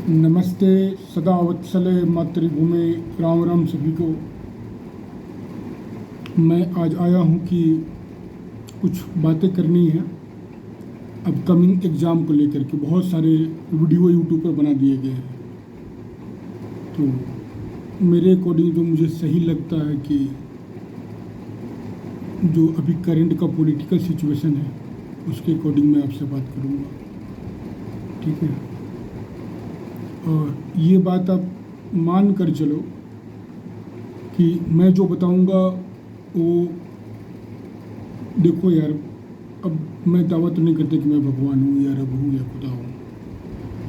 नमस्ते सदा वत्सले मातृभूमि, राम राम सभी को। मैं आज आया हूँ कि कुछ बातें करनी है अपकमिंग एग्ज़ाम को लेकर के। बहुत सारे वीडियो यूट्यूब पर बना दिए गए हैं, तो मेरे अकॉर्डिंग जो मुझे सही लगता है कि जो अभी करंट का पॉलिटिकल सिचुएशन है उसके अकॉर्डिंग मैं आपसे बात करूँगा, ठीक है। और ये बात आप मान कर चलो कि मैं जो बताऊंगा वो, देखो यार, अब मैं दावा तो नहीं करता कि मैं भगवान हूँ या रब हूँ या खुदा हूँ,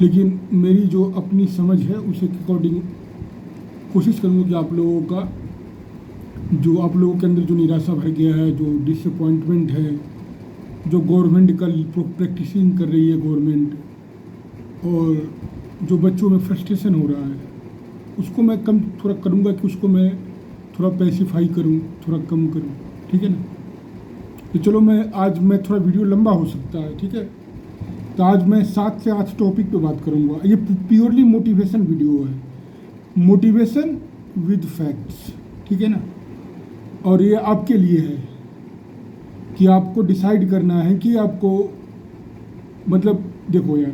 लेकिन मेरी जो अपनी समझ है उसे के अकॉर्डिंग कोशिश करूँगा कि आप लोगों के अंदर जो निराशा भर गया है, जो डिसअपॉइंटमेंट है, जो गवर्नमेंट का प्रैक्टिसिंग कर रही है गवर्नमेंट, और जो बच्चों में फ्रस्ट्रेशन हो रहा है, उसको मैं कम थोड़ा करूँगा कि उसको मैं थोड़ा पैसिफाई करूँ, थोड़ा कम करूँ, ठीक है ना। तो चलो आज मैं थोड़ा वीडियो लंबा हो सकता है, ठीक है। तो आज मैं 7 से 8 टॉपिक पे बात करूँगा। ये प्योरली मोटिवेशन वीडियो है, मोटिवेशन विद फैक्ट्स, ठीक है ना। और ये आपके लिए है कि आपको डिसाइड करना है कि आपको, मतलब देखो यार,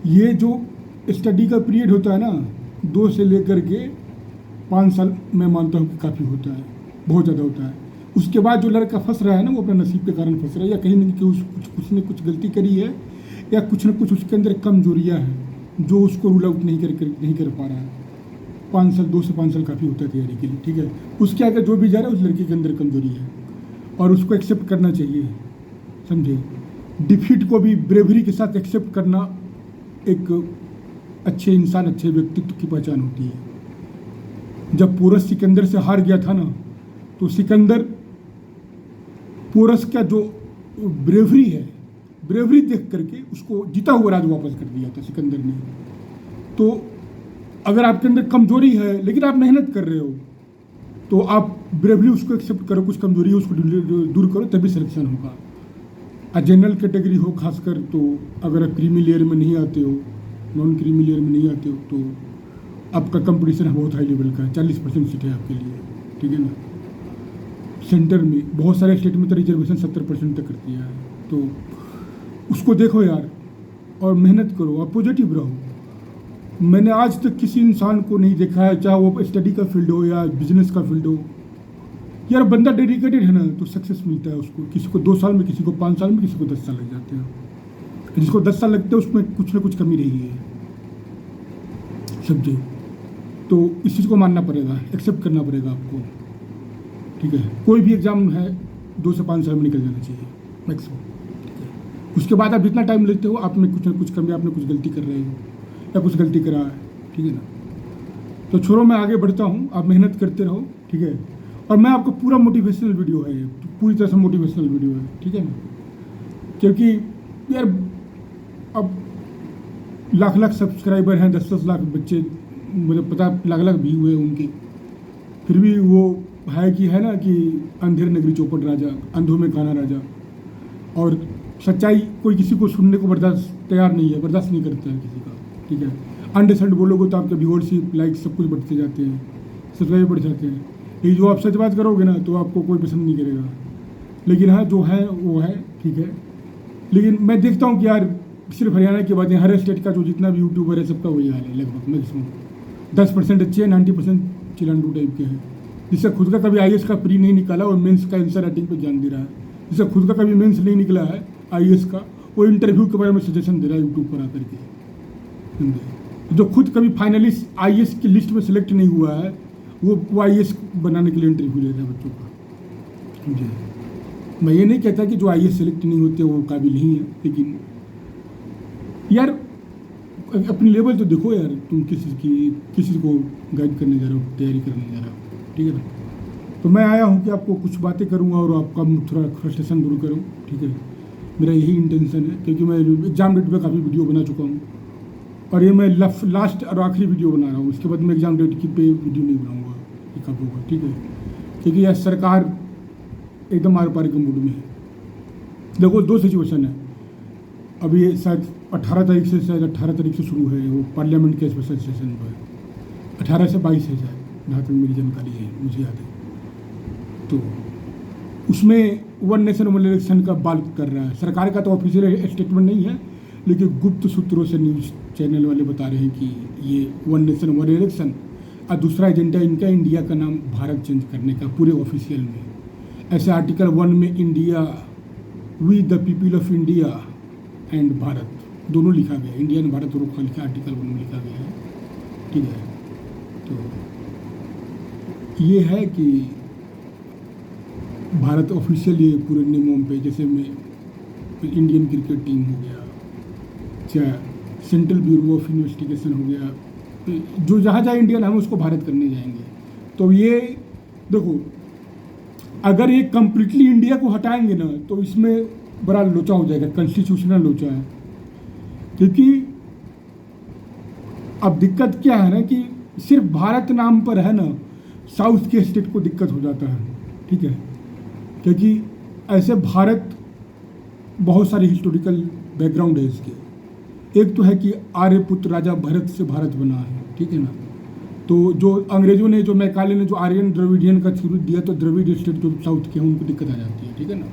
ये जो स्टडी का पीरियड होता है ना, 2 से लेकर के 5 साल, मैं मानता हूँ कि काफ़ी होता है, बहुत ज़्यादा होता है। उसके बाद जो लड़का फंस रहा है ना, वो अपने नसीब के कारण फंस रहा है, या कहीं ना कहीं उसने कुछ गलती करी है, या कुछ ना कुछ उसके अंदर कमजोरियाँ हैं जो उसको रूल आउट नहीं कर पा रहा है। 5 साल, 2 से 5 साल काफ़ी होता है तैयारी के लिए, ठीक है। उसके आगे जो भी जा रहा है उस लड़के के अंदर कमजोरी है और उसको एक्सेप्ट करना चाहिए, समझे। डिफीट को भी ब्रेवरी के साथ एक्सेप्ट करना एक अच्छे इंसान, अच्छे व्यक्तित्व की पहचान होती है। जब पोरस सिकंदर से हार गया था ना, तो सिकंदर पोरस का जो ब्रेवरी है, ब्रेवरी देख करके उसको जीता हुआ राज वापस कर दिया था सिकंदर ने। तो अगर आपके अंदर कमजोरी है लेकिन आप मेहनत कर रहे हो, तो आप ब्रेवरी उसको एक्सेप्ट करो, कुछ कमजोरी है उसको दूर करो, तभी सिलेक्शन होगा। जनरल कैटेगरी हो खासकर, तो अगर आप क्रीमी लेयर में नहीं आते हो, नॉन क्रीमी लेयर में नहीं आते हो, तो आपका कंपटीशन बहुत हाई लेवल का है। 40% सीट है आपके लिए, ठीक है ना। सेंटर में बहुत सारे स्टेट में तो रिजर्वेशन 70% तक करती है, तो उसको देखो यार और मेहनत करो, आप पॉजिटिव रहो। मैंने आज तक किसी इंसान को नहीं देखा है, चाहे वो स्टडी का फील्ड हो या बिजनेस का फील्ड हो, यार बंदा डेडिकेटेड है ना तो सक्सेस मिलता है उसको। किसी को 2 साल में, किसी को 5 साल में, किसी को 10 साल लग जाते हैं। जिसको 10 साल लगते हैं उसमें कुछ ना कुछ कमी रही है, समझे। तो इस चीज़ को मानना पड़ेगा, एक्सेप्ट करना पड़ेगा आपको, ठीक है। कोई भी एग्ज़ाम है 2 से 5 साल में निकल जाना चाहिए मैक्सिमम, ठीक है। उसके बाद आप जितना टाइम लेते हो, आप में कुछ ना कुछ कमी, आपने कुछ गलती कर रहे हो या कुछ गलती करा है, ठीक है ना। तो छोड़ो, मैं आगे बढ़ता हूँ, आप मेहनत करते रहो, ठीक है। और मैं आपको पूरा मोटिवेशनल वीडियो है, पूरी तरह से मोटिवेशनल वीडियो है, ठीक है ना। क्योंकि यार अब लाख सब्सक्राइबर हैं, 10 लाख बच्चे, मुझे पता, लाख भी हुए उनके, फिर भी वो है कि है ना कि अंधेर नगरी चौपट राजा, अंधों में काना राजा। और सच्चाई कोई किसी को सुनने को तैयार नहीं है, बर्दाश्त नहीं करता है किसी का, ठीक है। अनडिसेंट बोलोगे तो आपके व्यूअरशिप, लाइक सब कुछ बढ़ते जाते हैं, सब्सक्राइबर बढ़ जाते हैं। ये जो आप सच बात करोगे ना तो आपको कोई पसंद नहीं करेगा, लेकिन हाँ जो है वो है, ठीक है। लेकिन मैं देखता हूँ कि यार सिर्फ हरियाणा की बातें, हर स्टेट का जो जितना भी यूट्यूबर है सबका वही हाल है लगभग मैक्सिमम। 10% अच्छे हैं, 90% चिलांडू टाइप के हैं। जिससे खुद का कभी IAS का प्री नहीं निकाला और मेंस का आंसर राइटिंग पे ध्यान दे रहा है, जिससे खुद का कभी मेंस नहीं निकला है IAS का, वो इंटरव्यू के बारे में सजेशन दे रहा है यूट्यूब पर आकर के। जो खुद कभी फाइनलिस्ट IAS की लिस्ट में सेलेक्ट नहीं हुआ है, वो IAS बनाने के लिए इंटरव्यू ले रहा है बच्चों का, जी। मैं ये नहीं कहता कि जो IAS सेलेक्ट नहीं होते वो काबिल नहीं है, लेकिन यार अपनी लेवल तो देखो यार, तुम किसी को गाइड करने जा रहे हो, तैयारी करने जा रहे हो, ठीक है ना। तो मैं आया हूँ कि आपको कुछ बातें करूँगा और आपका थोड़ा फ्रस्ट्रेशन दूर करूँ, ठीक है। मेरा यही इंटेंशन है, क्योंकि मैं एग्जाम डेट पर काफ़ी वीडियो बना चुका हूँ और ये मैं लास्ट और आखिरी वीडियो बना रहा हूँ। इसके बाद मैं एग्जाम डेट की पे वीडियो नहीं बनाऊँगा, एक आप होगा, ठीक है। क्योंकि यह सरकार एकदम आर पार के मूड में है। देखो 2 सिचुएशन है, अभी शायद 18 तारीख से शायद 18 तारीख से शुरू है वो पार्लियामेंट के स्पेशल सेशन जो है, 18 से 22 है शायद, जहाँ तक मेरी जानकारी है, मुझे याद है। तो उसमें वन नेशन वन इलेक्शन का बात कर रहा है। सरकार का तो ऑफिशियल स्टेटमेंट नहीं है, लेकिन गुप्त सूत्रों से न्यूज़ चैनल वाले बता रहे हैं कि ये वन नेशन वन इलेक्शन, और दूसरा एजेंडा इनका इंडिया का नाम भारत चेंज करने का पूरे ऑफिशियल में। ऐसे आर्टिकल 1 में India, we the people of India and Bharat दोनों लिखा गया, इंडिया एंड भारत दोनों का लिखा आर्टिकल 1 में लिखा गया है, ठीक है। तो ये है कि भारत ऑफिशियल ये पूरे नियमों पे, जैसे में इंडियन क्रिकेट टीम हो गया, चाहे सेंट्रल ब्यूरो ऑफ इन्वेस्टिगेशन हो गया, जो जहाँ जहाँ इंडियन हम उसको भारत करने जाएंगे। तो ये देखो, अगर ये कम्प्लीटली इंडिया को हटाएंगे ना तो इसमें बड़ा लोचा हो जाएगा, कॉन्स्टिट्यूशनल लोचा है। क्योंकि अब दिक्कत क्या है ना कि सिर्फ भारत नाम पर है ना, साउथ के स्टेट को दिक्कत हो जाता है, ठीक है। क्योंकि ऐसे भारत बहुत सारे हिस्टोरिकल बैकग्राउंड है इसके। एक तो है कि आर्यपुत्र राजा भरत से भारत बना है, ठीक है ना। तो जो अंग्रेजों ने, जो मैकाले ने जो आर्यन द्रविडियन का शुरू दिया, तो द्रविड स्टेट जो साउथ के हैं उनको दिक्कत आ जाती है, ठीक है ना।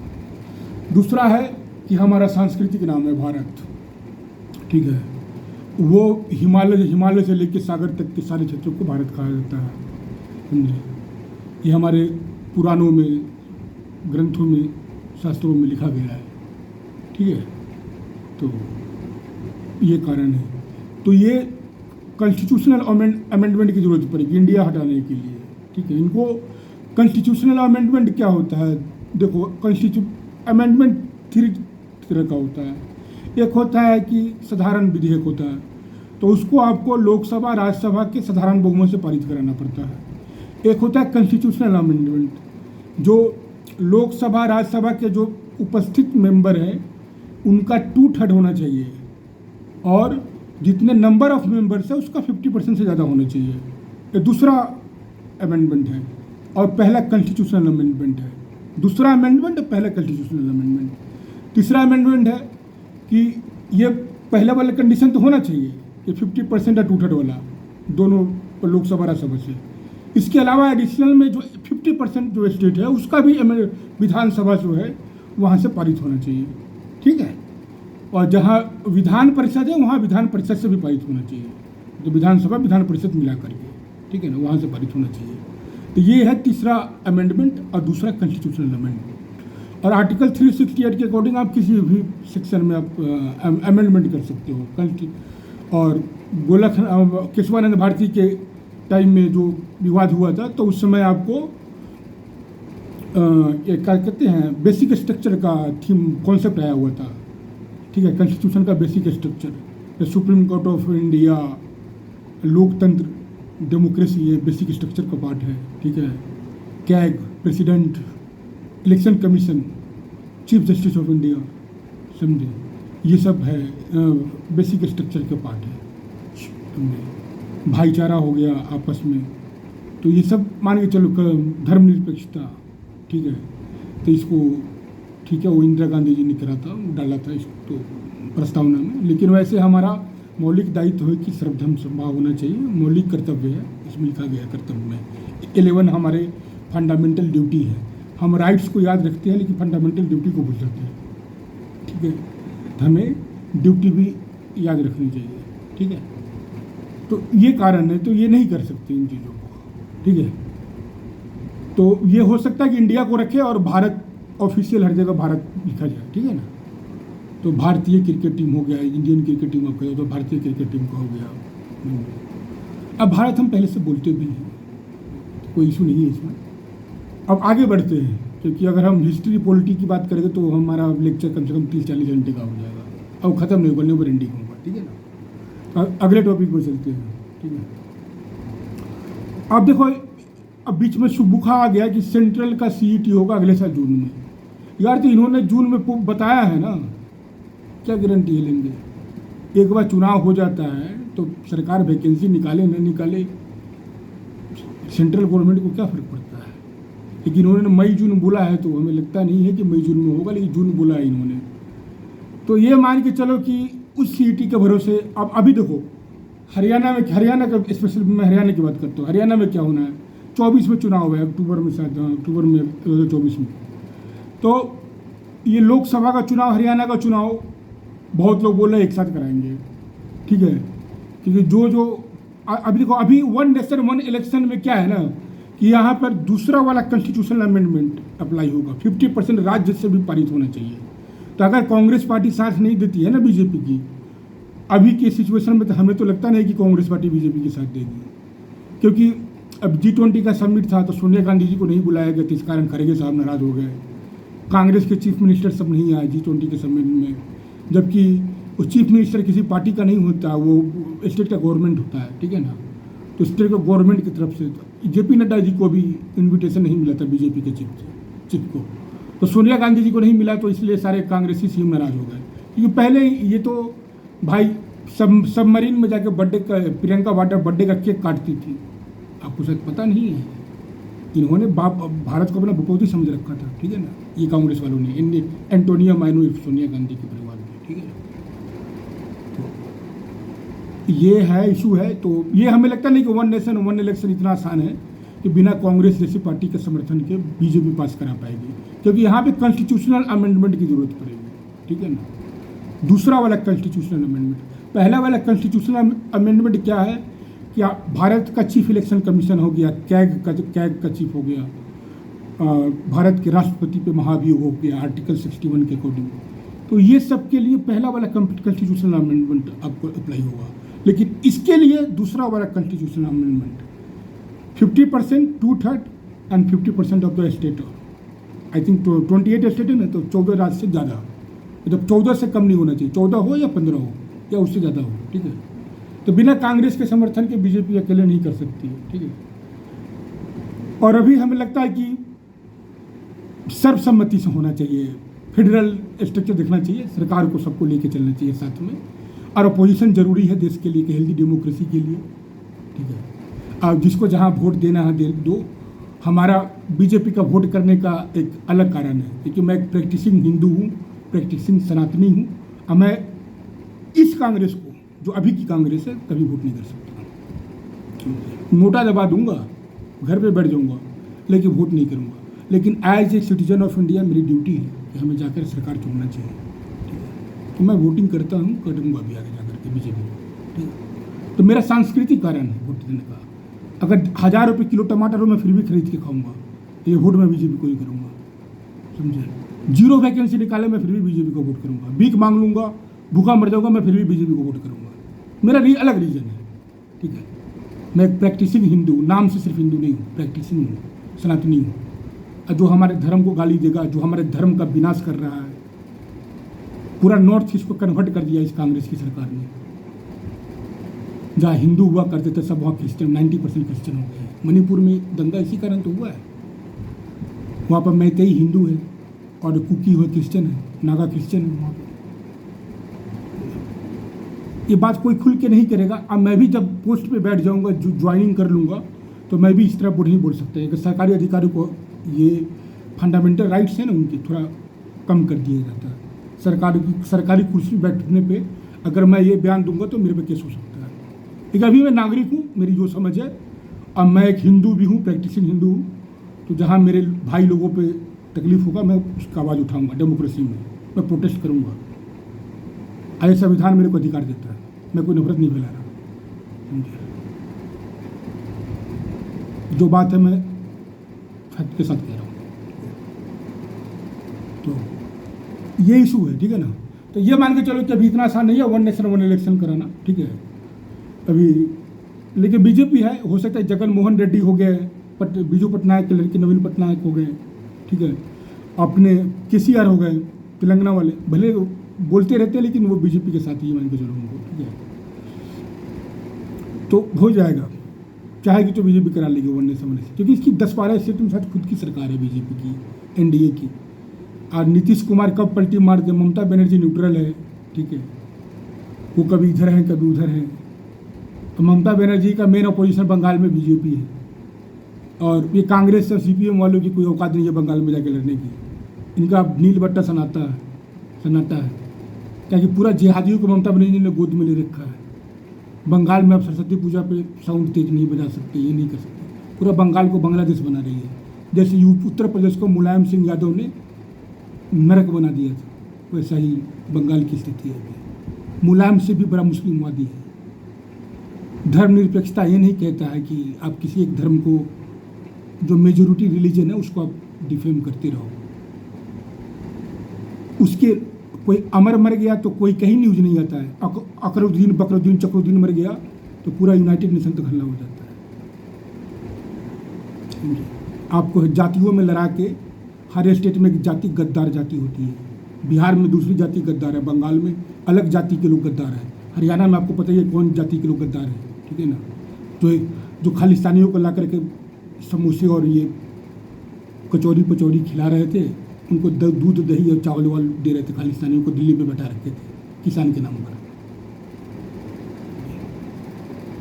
दूसरा है कि हमारा सांस्कृतिक नाम है भारत, ठीक है। वो हिमालय से लेकर सागर तक के सारे क्षेत्रों को भारत कहा जाता है, समझे। ये हमारे पुराणों में, ग्रंथों में, शास्त्रों में लिखा गया है, ठीक है। तो ये कारण है। तो ये कॉन्स्टिट्यूशनल अमेंडमेंट की जरूरत पड़ेगी इंडिया हटाने के लिए, ठीक है। इनको कॉन्स्टिट्यूशनल अमेंडमेंट क्या होता है, देखो अमेंडमेंट 3 तरह का होता है। एक होता है कि साधारण विधेयक होता है, तो उसको आपको लोकसभा राज्यसभा के साधारण बहुमत से पारित कराना पड़ता है। एक होता है कॉन्स्टिट्यूशनल अमेंडमेंट, जो लोकसभा राज्यसभा के जो उपस्थित मेंबर हैं उनका 2/3 होना चाहिए, और जितने नंबर ऑफ मेंबर्स है उसका 50% से ज़्यादा होना चाहिए। ये दूसरा अमेंडमेंट है, और पहला कॉन्स्टिट्यूशनल अमेंडमेंट है। दूसरा अमेंडमेंट है, पहला कॉन्स्टिट्यूशनल अमेंडमेंट। तीसरा अमेंडमेंट है कि ये पहले वाला कंडीशन तो होना चाहिए कि 50% या 2/3 वाला दोनों लोकसभा राज्यसभा से। इसके अलावा एडिशनल में जो 50% जो स्टेट है उसका भी विधानसभा जो है वहाँ से पारित होना चाहिए, ठीक है। और जहाँ विधान परिषद है वहाँ विधान परिषद से भी पारित होना चाहिए, तो विधानसभा विधान परिषद मिला करके, ठीक है ना, वहाँ से पारित होना चाहिए। तो ये है तीसरा अमेंडमेंट, और दूसरा कॉन्स्टिट्यूशनल अमेंडमेंट। और आर्टिकल 368 के अकॉर्डिंग आप किसी भी सेक्शन में आप अमेंडमेंट कर सकते हो। और केशवानंद भारती के टाइम में जो विवाद हुआ था, तो उस समय आपको क्या कहते हैं, बेसिक स्ट्रक्चर का थीम कॉन्सेप्ट आया हुआ था, ठीक है। कॉन्स्टिट्यूशन का basic structure, supreme court of India, लोकतंत्र, डेमोक्रेसी, ये बेसिक स्ट्रक्चर का पार्ट है, ठीक है। CAG, president, election commission, chief justice of India, समझे, ये सब है बेसिक स्ट्रक्चर के पार्ट है, समझे। भाईचारा हो गया आपस में, तो ये सब मान के चलो, धर्मनिरपेक्षता, ठीक है। तो इसको, ठीक है, वो इंदिरा गांधी जी ने करा था, डाला था इसको प्रस्तावना में। लेकिन वैसे हमारा मौलिक दायित्व है कि सर्वधर्म समभाव होना चाहिए, मौलिक कर्तव्य है, इसमें लिखा गया कर्तव्य में। 11 हमारे फंडामेंटल ड्यूटी है। हम राइट्स को याद रखते हैं लेकिन फंडामेंटल ड्यूटी को भूल जाते हैं, ठीक है। तो हमें ड्यूटी भी याद रखनी चाहिए, ठीक है। तो ये कारण है, तो ये नहीं कर सकते इन चीज़ों को, ठीक है। तो ये हो सकता है कि इंडिया को रखे और भारत ऑफिशियल हर जगह भारत लिखा जाए, ठीक है ना। तो भारतीय क्रिकेट टीम हो गया, इंडियन क्रिकेट टीम हो गया, तो भारतीय क्रिकेट टीम का हो गया। अब भारत हम पहले से बोलते भी हैं, कोई इशू नहीं है इसमें। अब आगे बढ़ते हैं, क्योंकि अगर हम हिस्ट्री पॉलिटी की बात करेंगे तो हमारा लेक्चर कम से कम 30-40 घंटे का हो जाएगा, अब ख़त्म नहीं होगा, नेवर एंडिंग होगा, ठीक है ना। अगले टॉपिक पर चलते हैं, ठीक है। अब देखो, अब बीच में सुबुखा आ गया कि सेंट्रल का CET होगा अगले साल जून में। यार, तो इन्होंने जून में बताया है ना, क्या गारंटी है लेंगे। एक बार चुनाव हो जाता है तो सरकार वैकेंसी निकाले न निकाले, सेंट्रल गवर्नमेंट को क्या फ़र्क पड़ता है। लेकिन इन्होंने मई जून बोला है, तो हमें लगता नहीं है कि मई जून में होगा, लेकिन जून बोला है इन्होंने। तो ये मान के चलो कि उस सीटी के भरोसे अब अभी देखो हरियाणा का स्पेशल मैं हरियाणा की बात करता हूँ। हरियाणा में क्या होना है, 24 में चुनाव है, अक्टूबर में शायद, अक्टूबर में 2024 में। तो ये लोकसभा का चुनाव, हरियाणा का चुनाव बहुत लोग बोल रहे हैं एक साथ कराएंगे, ठीक है, क्योंकि जो अभी देखो, अभी वन नेशन वन इलेक्शन में क्या है ना कि यहाँ पर दूसरा वाला कॉन्स्टिट्यूशनल अमेंडमेंट अप्लाई होगा, 50% राज्य से भी पारित होना चाहिए। तो अगर कांग्रेस पार्टी साथ नहीं देती है ना बीजेपी की अभी के सिचुएशन में, तो हमें तो लगता नहीं कि कांग्रेस पार्टी बीजेपी के साथ देगी, क्योंकि अब G20 का समिट था तो सोनिया गांधी जी को नहीं बुलाया गया, तो इस कारण खड़गे साहब नाराज हो गए। कांग्रेस के चीफ मिनिस्टर सब नहीं आए G20 के समिट में, जबकि वो चीफ मिनिस्टर किसी पार्टी का नहीं होता, वो स्टेट का गवर्नमेंट होता है, ठीक है ना। तो स्टेट का गवर्नमेंट की तरफ से JP नड्डा जी को भी इन्विटेशन नहीं मिला था बीजेपी के चीफ को, तो सोनिया गांधी जी को नहीं मिला, तो इसलिए सारे कांग्रेसी सीएम नाराज हो गए। क्योंकि पहले ये तो भाई सबमरीन में जाकर बर्थडे का, प्रियंका वाड्रा बर्थडे का केक काटती थी, आपको शायद पता नहीं है। इन्होंने भारत को अपना भूपौती समझ रखा था, ठीक है ना, ये कांग्रेस वालों ने, एंटोनिया माइनो सोनिया गांधी के परिवार में, ठीक है। तो ये है इशू है। तो ये हमें लगता नहीं कि वन नेशन वन इलेक्शन इतना आसान है कि बिना कांग्रेस जैसी पार्टी के समर्थन के बीजेपी पास करा पाएगी, क्योंकि यहाँ पे कॉन्स्टिट्यूशनल अमेंडमेंट की जरूरत पड़ेगी, ठीक है ना। दूसरा वाला कॉन्स्टिट्यूशनल अमेंडमेंट, पहला वाला कॉन्स्टिट्यूशनल अमेंडमेंट क्या है कि भारत का चीफ इलेक्शन कमीशन हो गया, कैग का चीफ हो गया, भारत के राष्ट्रपति पे महाभियोग हो गया आर्टिकल 61 के अकॉर्डिंग। तो ये सब के लिए पहला वाला कॉन्स्टिट्यूशनल अमेंडमेंट आपको अप्लाई होगा, लेकिन इसके लिए दूसरा वाला constitutional amendment 50%, 2/3 and 50% of the state, I think 28 state है ना, तो 14 राज्य से ज़्यादा, मतलब 14 से कम नहीं होना चाहिए, 14 हो या 15 हो या उससे ज़्यादा हो, ठीक है। तो बिना कांग्रेस के समर्थन के बीजेपी अकेले नहीं कर सकती है, ठीक है। और अभी हमें लगता है कि सर्वसम्मति से होना चाहिए, फेडरल स्ट्रक्चर देखना चाहिए, सरकार को सबको लेके चलना चाहिए साथ में, और अपोजिशन जरूरी है देश के लिए, कि हेल्दी डेमोक्रेसी के लिए, ठीक है। अब जिसको जहाँ वोट देना है दो। हमारा बीजेपी का वोट करने का एक अलग कारण है, क्योंकि मैं एक प्रैक्टिसिंग हिंदू हूँ, प्रैक्टिसिंग सनातनी हूँ, और मैं इस कांग्रेस को, जो अभी की कांग्रेस है, कभी वोट नहीं कर सकता। नोटा दबा दूंगा, घर पे बैठ जाऊंगा, लेकिन वोट नहीं करूंगा। लेकिन as a citizen of India मेरी ड्यूटी है कि हमें जाकर सरकार चुनना चाहिए, ठीक है। तो मैं वोटिंग करता हूँ, करूँगा भी आगे जाकर के बीजेपी, ठीक है। तो मेरा सांस्कृतिक कारण है वोट देने का। अगर 1000 रुपये किलो टमाटर हो, मैं फिर भी खरीद के खाऊंगा, तो ये वोट मैं बीजेपी को ही करूँगा, समझे। 0 वैकेंसी निकाले, मैं फिर भी बीजेपी को वोट करूँगा। भीख मांग लूँगा, भूखा मर जाऊँगा, मैं फिर भी बीजेपी को वोट करूँगा। मेरा अलग रीज़न है, ठीक है। मैं एक प्रैक्टिसिंग हिंदू, नाम से सिर्फ हिंदू नहीं हूँ, प्रैक्टिसिंग हूँ, सनातनी हूँ। जो हमारे धर्म को गाली देगा, जो हमारे धर्म का विनाश कर रहा है, पूरा नॉर्थ ईस्ट को कन्वर्ट कर दिया इस कांग्रेस की सरकार ने। जहाँ हिंदू हुआ करते थे सब वहाँ क्रिश्चियन, 90% क्रिश्चियन हो गए। मणिपुर में दंगा इसी कारण तो हुआ है। वहाँ पर मैतेई हिंदू है और कुकी हुए क्रिश्चियन है, नागा क्रिश्चियन है वहाँ पर। ये बात कोई खुल के नहीं करेगा। अब मैं भी जब पोस्ट पे बैठ जाऊंगा, जो ज्वाइनिंग कर लूँगा, तो मैं भी इस तरह नहीं बोल सकता। अगर सरकारी अधिकारी को ये फंडामेंटल राइट्स हैं ना, उनकी थोड़ा कम कर दिया जाता है। सरकारी कुर्सी बैठने पे अगर मैं ये बयान दूंगा तो मेरे पे केस हो सकता है। लेकिन अभी मैं नागरिक हूँ, मेरी जो समझ है, अब मैं एक हिंदू भी हूँ, प्रैक्टिसिंग हिंदू हूँ, तो जहाँ मेरे भाई लोगों पे तकलीफ होगा, मैं उसका आवाज़ उठाऊंगा। डेमोक्रेसी में मैं प्रोटेस्ट करूँगा। आज संविधान मेरे को अधिकार देता है, मैं कोई नफरत नहीं फैला रहा, समझे। जो बात है मैं फैक्ट के साथ कह रहा हूँ। तो ये इशू है, ठीक है ना। तो ये मान के चलो कि अभी इतना आसान नहीं है वन नेशन वन इलेक्शन कराना, ठीक है। अभी लेकिन बीजेपी है, हो सकता है जगन मोहन रेड्डी हो गए, बीजू पटनायक के लड़के नवीन पटनायक हो गए, ठीक है। अपने KCR हो गए, तेलंगाना वाले, भले बोलते रहते हैं लेकिन वो बीजेपी के साथ ही मान के चलो उनको, ठीक है। तो हो जाएगा, चाहेगी तो बीजेपी करा लेगी वन नेशन वन इलेक्शन, क्योंकि इसकी 10-12 स्टेट में साथ खुद की सरकार है बीजेपी की, NDA की। और नीतीश कुमार कब पलटी मार के, ममता बनर्जी न्यूट्रल है, ठीक है। वो कभी इधर है कभी उधर है। तो ममता बनर्जी का मेन अपोजिशन बंगाल में बीजेपी है, और ये कांग्रेस और CPM वालों की कोई औकात नहीं है बंगाल में जाके लड़ने की। इनका नील बट्टा सन्नाटा है, क्या कि पूरा जिहादियों को ममता बनर्जी ने गोद में ले रखा है। बंगाल में आप सरस्वती पूजा पे साउंड तेज नहीं बजा सकते, ये नहीं कर सकते। पूरा बंगाल को बांग्लादेश बना रही है। जैसे उत्तर प्रदेश को मुलायम सिंह यादव ने नरक बना दिया था, वैसा ही बंगाल की स्थिति है अभी। मुलायम से भी बड़ा मुस्लिमवादी है। धर्मनिरपेक्षता ये नहीं कहता है कि आप किसी एक धर्म को, जो मेजोरिटी रिलीजन है, उसको आप डिफेम करते रहो। उसके कोई अमर मर गया तो कोई कहीं न्यूज नहीं आता है। अकरुद्दीन बकरुद्दीन चक्रुद्दीन मर गया तो पूरा यूनाइटेड नेशन तक हल्ला हो जाता है। आपको जातियों में लड़ा के, हर स्टेट में एक जाति गद्दार जाति होती है। बिहार में दूसरी जाति गद्दार है, बंगाल में अलग जाति के लोग गद्दार है, हरियाणा में आपको पता ही है कौन जाति के लोग गद्दार है, ठीक है ना। जो खालिस्तानियों को ला करके समोसे और ये कचौरी पचौरी खिला रहे थे, उनको दूध दही और चावल वाल दे रहे थे खालिस्तानियों को, दिल्ली में बैठा रखे थे किसान के नाम पर।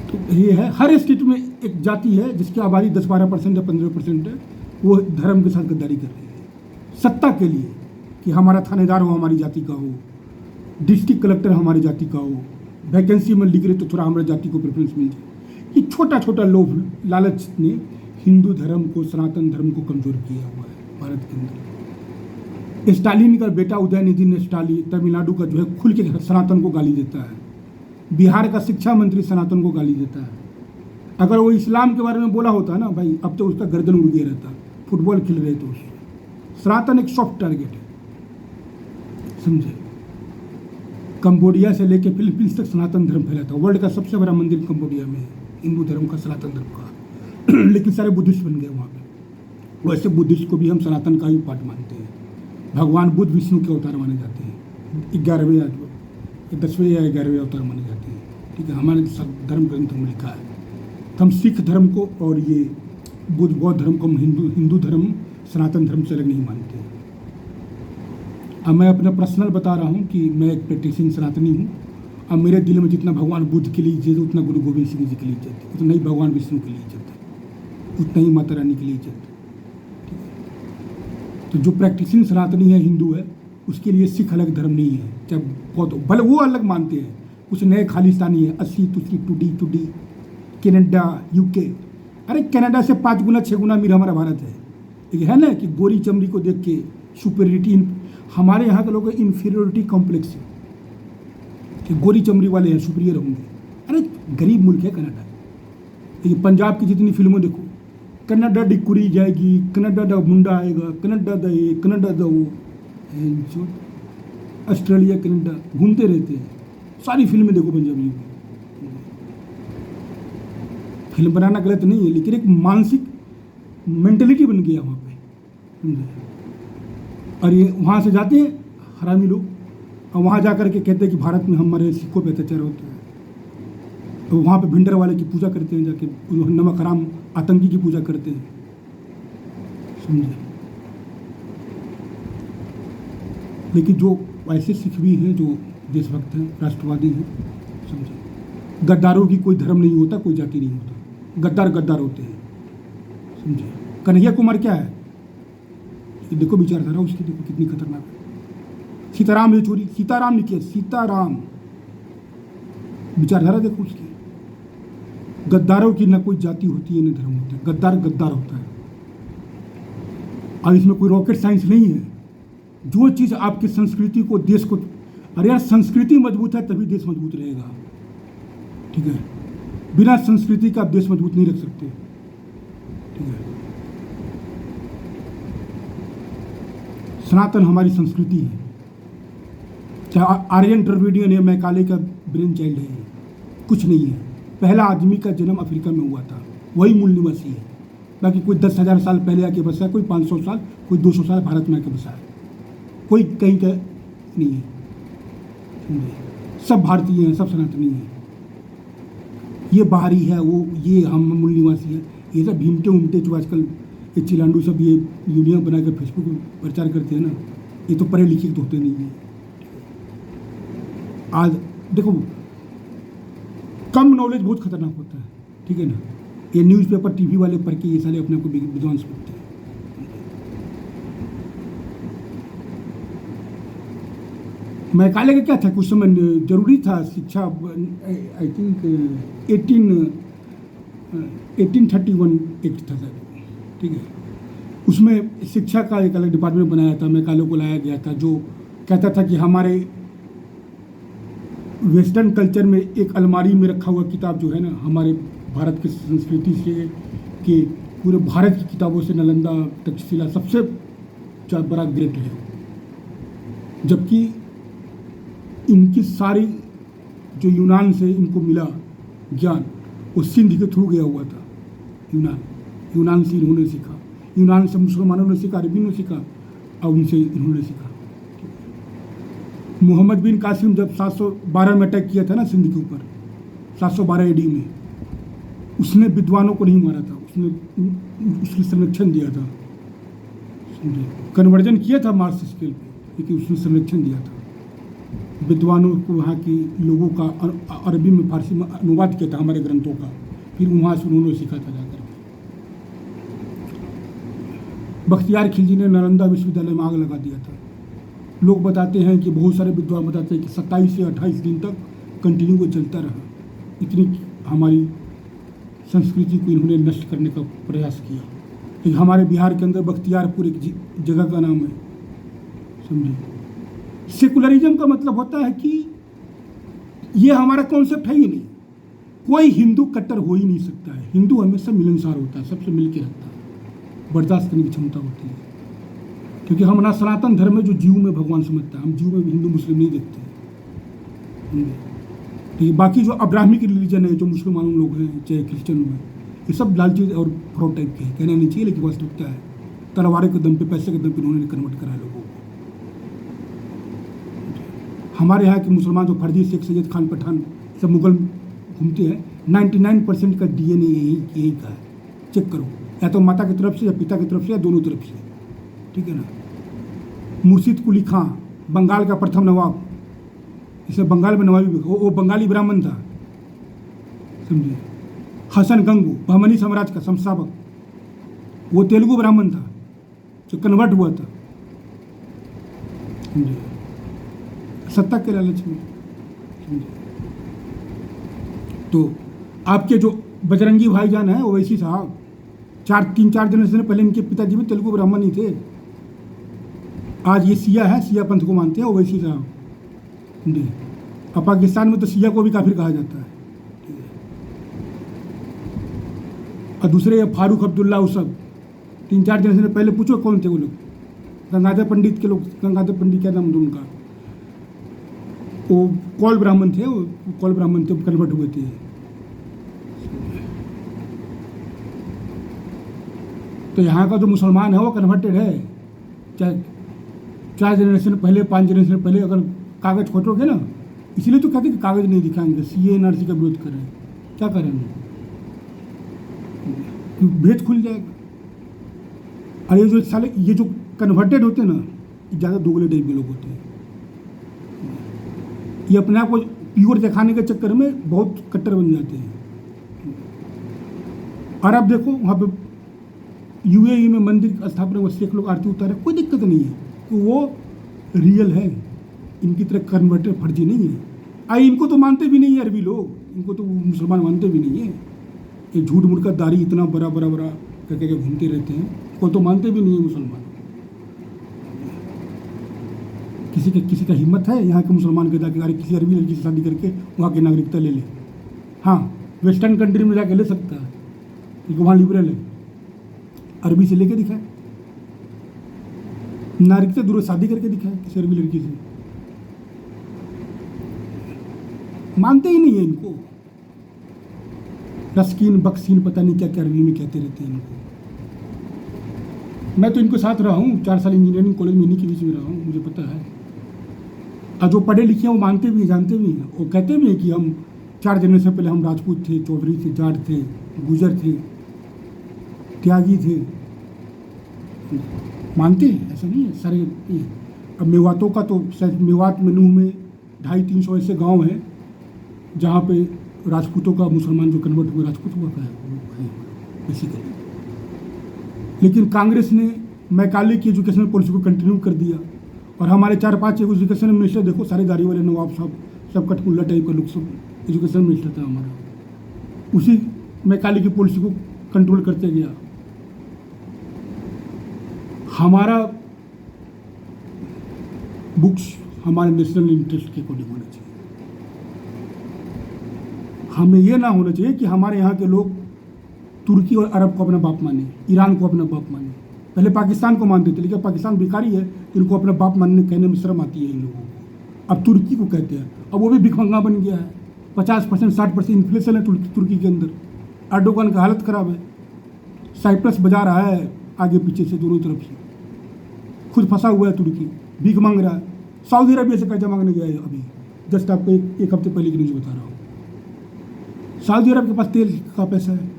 तो ये है, हर स्टेट में एक जाति है जिसकी आबादी 10-12% या 15% है, वो धर्म के साथ गद्दारी कर रही है सत्ता के लिए, कि हमारा थानेदार हो हमारी जाति का हो, डिस्ट्रिक्ट कलेक्टर हमारी जाति का हो, वैकेंसी में लिख रहे तो थोड़ा हमारी जाति को प्रेफरेंस मिल जाए। ये छोटा छोटा लोभ लालच ने हिंदू धर्म को, सनातन धर्म को कमजोर किया हुआ है भारत के अंदर। स्टालिन का बेटा उदयनिधि ने स्टालिन तमिलनाडु का जो है खुल के सनातन को गाली देता है। बिहार का शिक्षा मंत्री सनातन को गाली देता है। अगर वो इस्लाम के बारे में बोला होता है ना भाई, अब तो उसका गर्दन उड़ गया रहता। फुटबॉल खेल रहे तो उससे सनातन एक सॉफ्ट टारगेट है, समझे। कंबोडिया से लेके फिलीपींस तक सनातन धर्म फैला था। वर्ल्ड का सबसे बड़ा मंदिर कंबोडिया में है हिंदू धर्म का, सनातन धर्म का। लेकिन सारे बुद्धिस्ट बन गए वहाँ पे। वैसे बुद्धिस्ट को भी हम सनातन का ही पार्ट मानते हैं। भगवान बुद्ध विष्णु के अवतार माने जाते हैं, 11वें या 10वें या 11वें अवतार माने जाते हैं, ठीक है। हमारे धर्म ग्रंथों में लिखा है। तो हम सिख धर्म को और ये बौद्ध धर्म को हम हिंदू धर्म सनातन धर्म से अलग नहीं मानते। अब मैं अपना पर्सनल बता रहा हूँ कि मैं एक प्रैक्टिसिंग सनातनी हूँ। अब मेरे दिल में जितना भगवान बुद्ध के लिए इज्जत है, उतना गुरु गोविंद सिंह जी के लिए इज्जत है, उतना ही भगवान विष्णु के लिए इज्जत है, उतना ही माता रानी के लिए इज्जत है। तो जो प्रैक्टिसिंग सनातनी है, हिंदू है, उसके लिए सिख अलग धर्म नहीं है। जब बहुत भले वो अलग मानते हैं, कुछ नए खालिस्तानी है, 80 तुसी टूडी कनाडा यूके। अरे कनाडा से 5 गुना 6 गुना अमीर हमारा भारत है। एक है ना कि गोरी चमड़ी को देख के सुपेरिटी, हमारे यहाँ के लोगों को इन्फीरियोरिटी कॉम्प्लेक्स है कि गोरी चमड़ी वाले हैं सुपीरियर होंगे। अरे गरीब मुल्क है कनाडा। लेकिन पंजाब की जितनी फिल्मों देखो, कनाडा डी कुड़ी जाएगी, कनाडा दा मुंडा आएगा, कनाडा दा ये, कनाडा दा वो, ऑस्ट्रेलिया कनाडा घूमते रहते हैं। सारी फिल्में देखो पंजाबियों की। फिल्म बनाना गलत नहीं है, लेकिन एक मानसिक मेंटेलिटी बन गया वहाँ पे, समझे। और ये वहाँ से जाते हैं हरामी लोग, और वहाँ जा कर के कहते हैं कि भारत में हमारे सिखों पे अत्याचार होता है। तो वहाँ पे भिंडर वाले की पूजा करते हैं, जाके नमक हराम आतंकी की पूजा करते हैं, समझे। लेकिन जो ऐसे सिख भी हैं जो देशभक्त हैं, राष्ट्रवादी हैं, समझे। गद्दारों की कोई धर्म नहीं होता, कोई जाति नहीं होता। गद्दार गद्दार होते हैं, समझे। कन्हैया कुमार क्या है, देखो विचारधारा उसकी, देखो कितनी खतरनाक है। सीताराम ने चोरी, सीताराम ने किया, सीताराम विचारधारा देखो उसकी। गद्दारों की ना कोई जाति होती है ना धर्म होता है, गद्दार गद्दार होता है। और इसमें कोई रॉकेट साइंस नहीं है। जो चीज़ आपकी संस्कृति को, देश को, अरे यार संस्कृति मजबूत है तभी देश मजबूत रहेगा, ठीक है। बिना संस्कृति का आप देश मजबूत नहीं रख सकते, ठीक है। सनातन हमारी संस्कृति है। चाहे आर्यन द्रविडियन या मैकाले का ब्रेन चाइल्ड है, कुछ नहीं है। पहला आदमी का जन्म अफ्रीका में हुआ था, वही मूल निवासी है। बाकी कोई 10,000 साल पहले आके बसा है, कोई 500 साल, कोई 200 साल भारत में आके बसा है, कोई कहीं का नहीं है। सब भारतीय हैं, सब सनातनी हैं। ये बाहरी है, वो ये हम मूल निवासी है। ये सब भीमटे उमटे जो आजकल ये चिलांडू सब ये यूनियन बनाकर फेसबुक पर प्रचार करते हैं ना, ये तो पढ़े लिखे तो होते नहीं हैं। आज देखो, कम नॉलेज बहुत खतरनाक होता है, ठीक है ना। ये न्यूज़पेपर टीवी वाले पढ़ के ये साले अपने आप को विद्वान समझते हैं। मैकाले का क्या था, कुछ समय जरूरी था शिक्षा, आई थिंक 1831 एक्ट था सर, ठीक है। उसमें शिक्षा का एक अलग डिपार्टमेंट बनाया था, मैकाले को लाया गया था, जो कहता था कि हमारे वेस्टर्न कल्चर में एक अलमारी में रखा हुआ किताब जो है ना, हमारे भारत की संस्कृति से, कि पूरे भारत की किताबों से नालंदा तक्षशिला सबसे बड़ा ग्रेट है, जबकि इनकी सारी जो यूनान से इनको मिला ज्ञान वो सिंध के थ्रू गया हुआ था। यूनान से इन्होंने सीखा, यूनान से मुसलमानों ने सीखा, अरबी ने सीखा, और उनसे इन्होंने सीखा। मोहम्मद बिन कासिम जब 712 में अटैक किया था ना सिंध के ऊपर, 712 AD में, उसने विद्वानों को नहीं मारा था, उसने उसके संरक्षण दिया था, कन्वर्जन किया था मार्क्स स्केल पे, लेकिन उसने संरक्षण दिया था विद्वानों को, वहाँ के लोगों का अरबी में फारसी में अनुवाद किया था हमारे ग्रंथों का, फिर वहाँ से उन्होंने सीखा था जाकर के। बख्तियार खिलजी ने नालंदा विश्वविद्यालय में आग लगा दिया था। लोग बताते हैं कि बहुत सारे विद्वान बताते हैं कि 27 से 28 दिन तक कंटिन्यू वो चलता रहा। इतनी हमारी संस्कृति को इन्होंने नष्ट करने का प्रयास किया। लेकिन हमारे बिहार के अंदर बख्तियारपुर एक जगह का नाम है, समझिए। सेकुलरिज्म का मतलब होता है कि ये हमारा कॉन्सेप्ट है ही नहीं, कोई हिंदू कट्टर हो ही नहीं सकता है। हिंदू हमेशा मिलनसार होता है, सबसे मिल के रहता है, बर्दाश्त करने की क्षमता होती है, क्योंकि हमारा सनातन धर्म में जो जीव में भगवान समझता है, हम जीव में हिंदू मुस्लिम नहीं देखते। तो बाकी जो अब्राह्मिक रिलीजन है, जो मुसलमान लोग हैं चाहे क्रिश्चियन हैं, ये सब लालची और फ्रॉड टाइप के हैं, कहना नहीं चाहिए लेकिन वास्तविकता है। तलवारों के दम पे, पैसे के दम पे उन्होंने कन्वर्ट करा लोगों को। हमारे यहाँ के मुसलमान जो फर्जी शेख सैयद खान पठान सब मुगल घूमते हैं, 99% का DNA यही का है, चेक करो, या तो माता की तरफ से या पिता की तरफ से या दोनों तरफ से, ठीक है ना। मुर्शिद कुली खां, बंगाल का प्रथम नवाब, इसे बंगाल में नवाबी, वो बंगाली ब्राह्मण था, समझिए। हसन गंगू, बहमनी साम्राज्य का संस्थापक, वो तेलुगु ब्राह्मण था जो कन्वर्ट हुआ था, समझिए, सत्ता के लालच में, समझिए। तो आपके जो बजरंगी भाईजान है ओवैसी साहब, 3-4 जनरेशन पहले इनके पिताजी भी तेलुगु ब्राह्मण ही थे। आज ये सिया है, सिया पंथ को मानते हैं ओवैसी साहब जी। अब पाकिस्तान में तो सिया को भी काफिर कहा जाता है, और दूसरे फारूक अब्दुल्ला, वो सब 3-4 जनरेशन पहले पूछो कौन थे वो लोग, गंगाधर पंडित के लोग, गंगाधर पंडित क्या नाम था उनका, वो कौल ब्राह्मण थे, कन्वर्ट हुए थे। तो यहाँ का जो मुसलमान है वो कन्वर्टेड है, चाहे 4 जनरेशन पहले, 5 जनरेशन पहले। अगर कागज खोटोगे ना, इसलिए तो कहते हैं कि कागज नहीं दिखाएंगे, CA NRC का विरोध करें, क्या करेंगे, भेद खुल जाएगा। और ये जो साले, ये जो कन्वर्टेड होते हैं ना, ज़्यादा दोगले टाइप के लोग होते हैं। ये अपने आप को प्योर दिखाने के चक्कर में बहुत कट्टर बन जाते हैं। और अब देखो वहाँ पे UAE में मंदिर स्थापना में शेख लोग आरती उतारे, कोई दिक्कत नहीं है, तो वो रियल है, इनकी तरह कन्वर्टेड फर्जी नहीं है। इनको तो मानते भी नहीं है अरबी लोग, इनको तो मुसलमान मानते भी नहीं है। ये झूठ मूठ का दाढ़ी इतना बड़ा करके घूमते रहते हैं, को तो मानते भी नहीं है मुसलमान। किसी का हिम्मत है यहाँ के मुसलमान के जाके अरे किसी अरबी लड़की से शादी करके वहाँ की नागरिकता ले ले? हाँ, वेस्टर्न कंट्री में जाके ले सकता है, क्योंकि वहाँ लिबरल है। अरबी से लेके दिखाए, नागरिकता दूर शादी करके दिखाए किसी अरबी लड़की से, मानते ही नहीं है इनको। रस्कीन बक्सीन पता नहीं क्या क्या अरबी में कहते रहते हैं इनको। मैं तो इनको साथ रहा हूँ, 4 साल इंजीनियरिंग कॉलेज में इन्हीं के बीच में रहा हूँ, मुझे पता है। और जो पढ़े लिखे हैं वो मानते भी हैं, जानते भी हैं, वो कहते भी हैं कि हम 4 जनरेशन पहले हम राजपूत थे, चौधरी थे, जाट थे, गुजर थे, त्यागी थे, मानते हैं, ऐसा नहीं है सारे। अब मेवातों का तो मेवात में नूह में 250-300 ऐसे गांव हैं जहाँ पे राजपूतों का, मुसलमान जो कन्वर्ट हुए राजपूत हुआ का है बेसिकली। लेकिन कांग्रेस ने मैकाले की एजुकेशनल पॉलिसी को कंटिन्यू कर दिया, और हमारे 4-5 एजुकेशन मिनिस्टर देखो, सारे गाड़ी वाले नवाब साहब, सब कटपुल्ला टाइप का लोग, सब एजुकेशन मिनिस्टर था हमारा। उसी मैकाले की पॉलिसी को कंट्रोल करते गया। हमारा बुक्स हमारे नेशनल इंटरेस्ट के अकॉर्डिंग होना चाहिए। हमें यह ना होना चाहिए कि हमारे यहाँ के लोग तुर्की और अरब को अपना बाप माने, ईरान को अपना बाप माने। पहले पाकिस्तान को मानते थे, लेकिन पाकिस्तान भिखारी है, इनको अपना बाप मानने कहने में शर्म आती है इन लोगों को। अब तुर्की को कहते हैं, अब वो भी भिखमंगा बन गया है। 50% 60% इन्फ्लेशन है तुर्की के अंदर। अर्डोगन का हालत ख़राब है, साइप्रस बजा रहा है आगे पीछे से, दोनों तरफ से। खुद फंसा हुआ है तुर्की, भीख मांग रहा है। सऊदी अरबिया से कर्जा मांगने गया है अभी, जस्ट आपको एक हफ्ते पहले की न्यूज़ बता रहा हूँ। सऊदी अरब के पास तेल का पैसा है,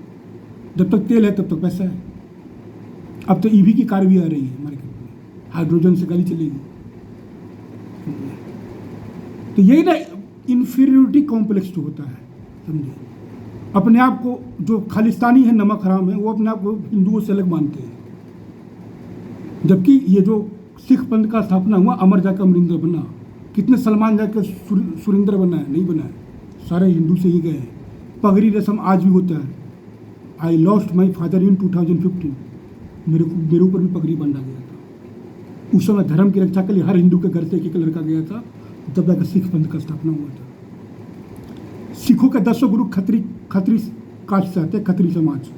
जब तक तेल है तब तक पैसा है। अब तो ईवी की कार भी आ रही है मार्केट में, हाइड्रोजन से गाड़ी चलेगी। तो यही ना इन्फीरियोरिटी कॉम्प्लेक्स जो होता है, समझे। अपने आप को जो खालिस्तानी है, नमक हराम है, वो अपने आप को हिंदुओं से अलग मानते हैं। जबकि ये जो सिख पंथ का स्थापना हुआ, अमर जाकर अमरिंदर बना, कितने सलमान जाकर सुरिंदर बना है? नहीं बना है, सारे हिंदू से ही गए हैं। पगड़ी रस्म आज भी होता है। I lost my father in 2015, मेरे ऊपर भी पगड़ी बांधा गया था। उस समय धर्म की रक्षा के लिए हर हिंदू के घर से एक लड़का गया था, तब जाकर सिख पंथ का स्थापना हुआ था। सिखों के 10 गुरु खत्री कास्ट से आते हैं, खत्री समाज।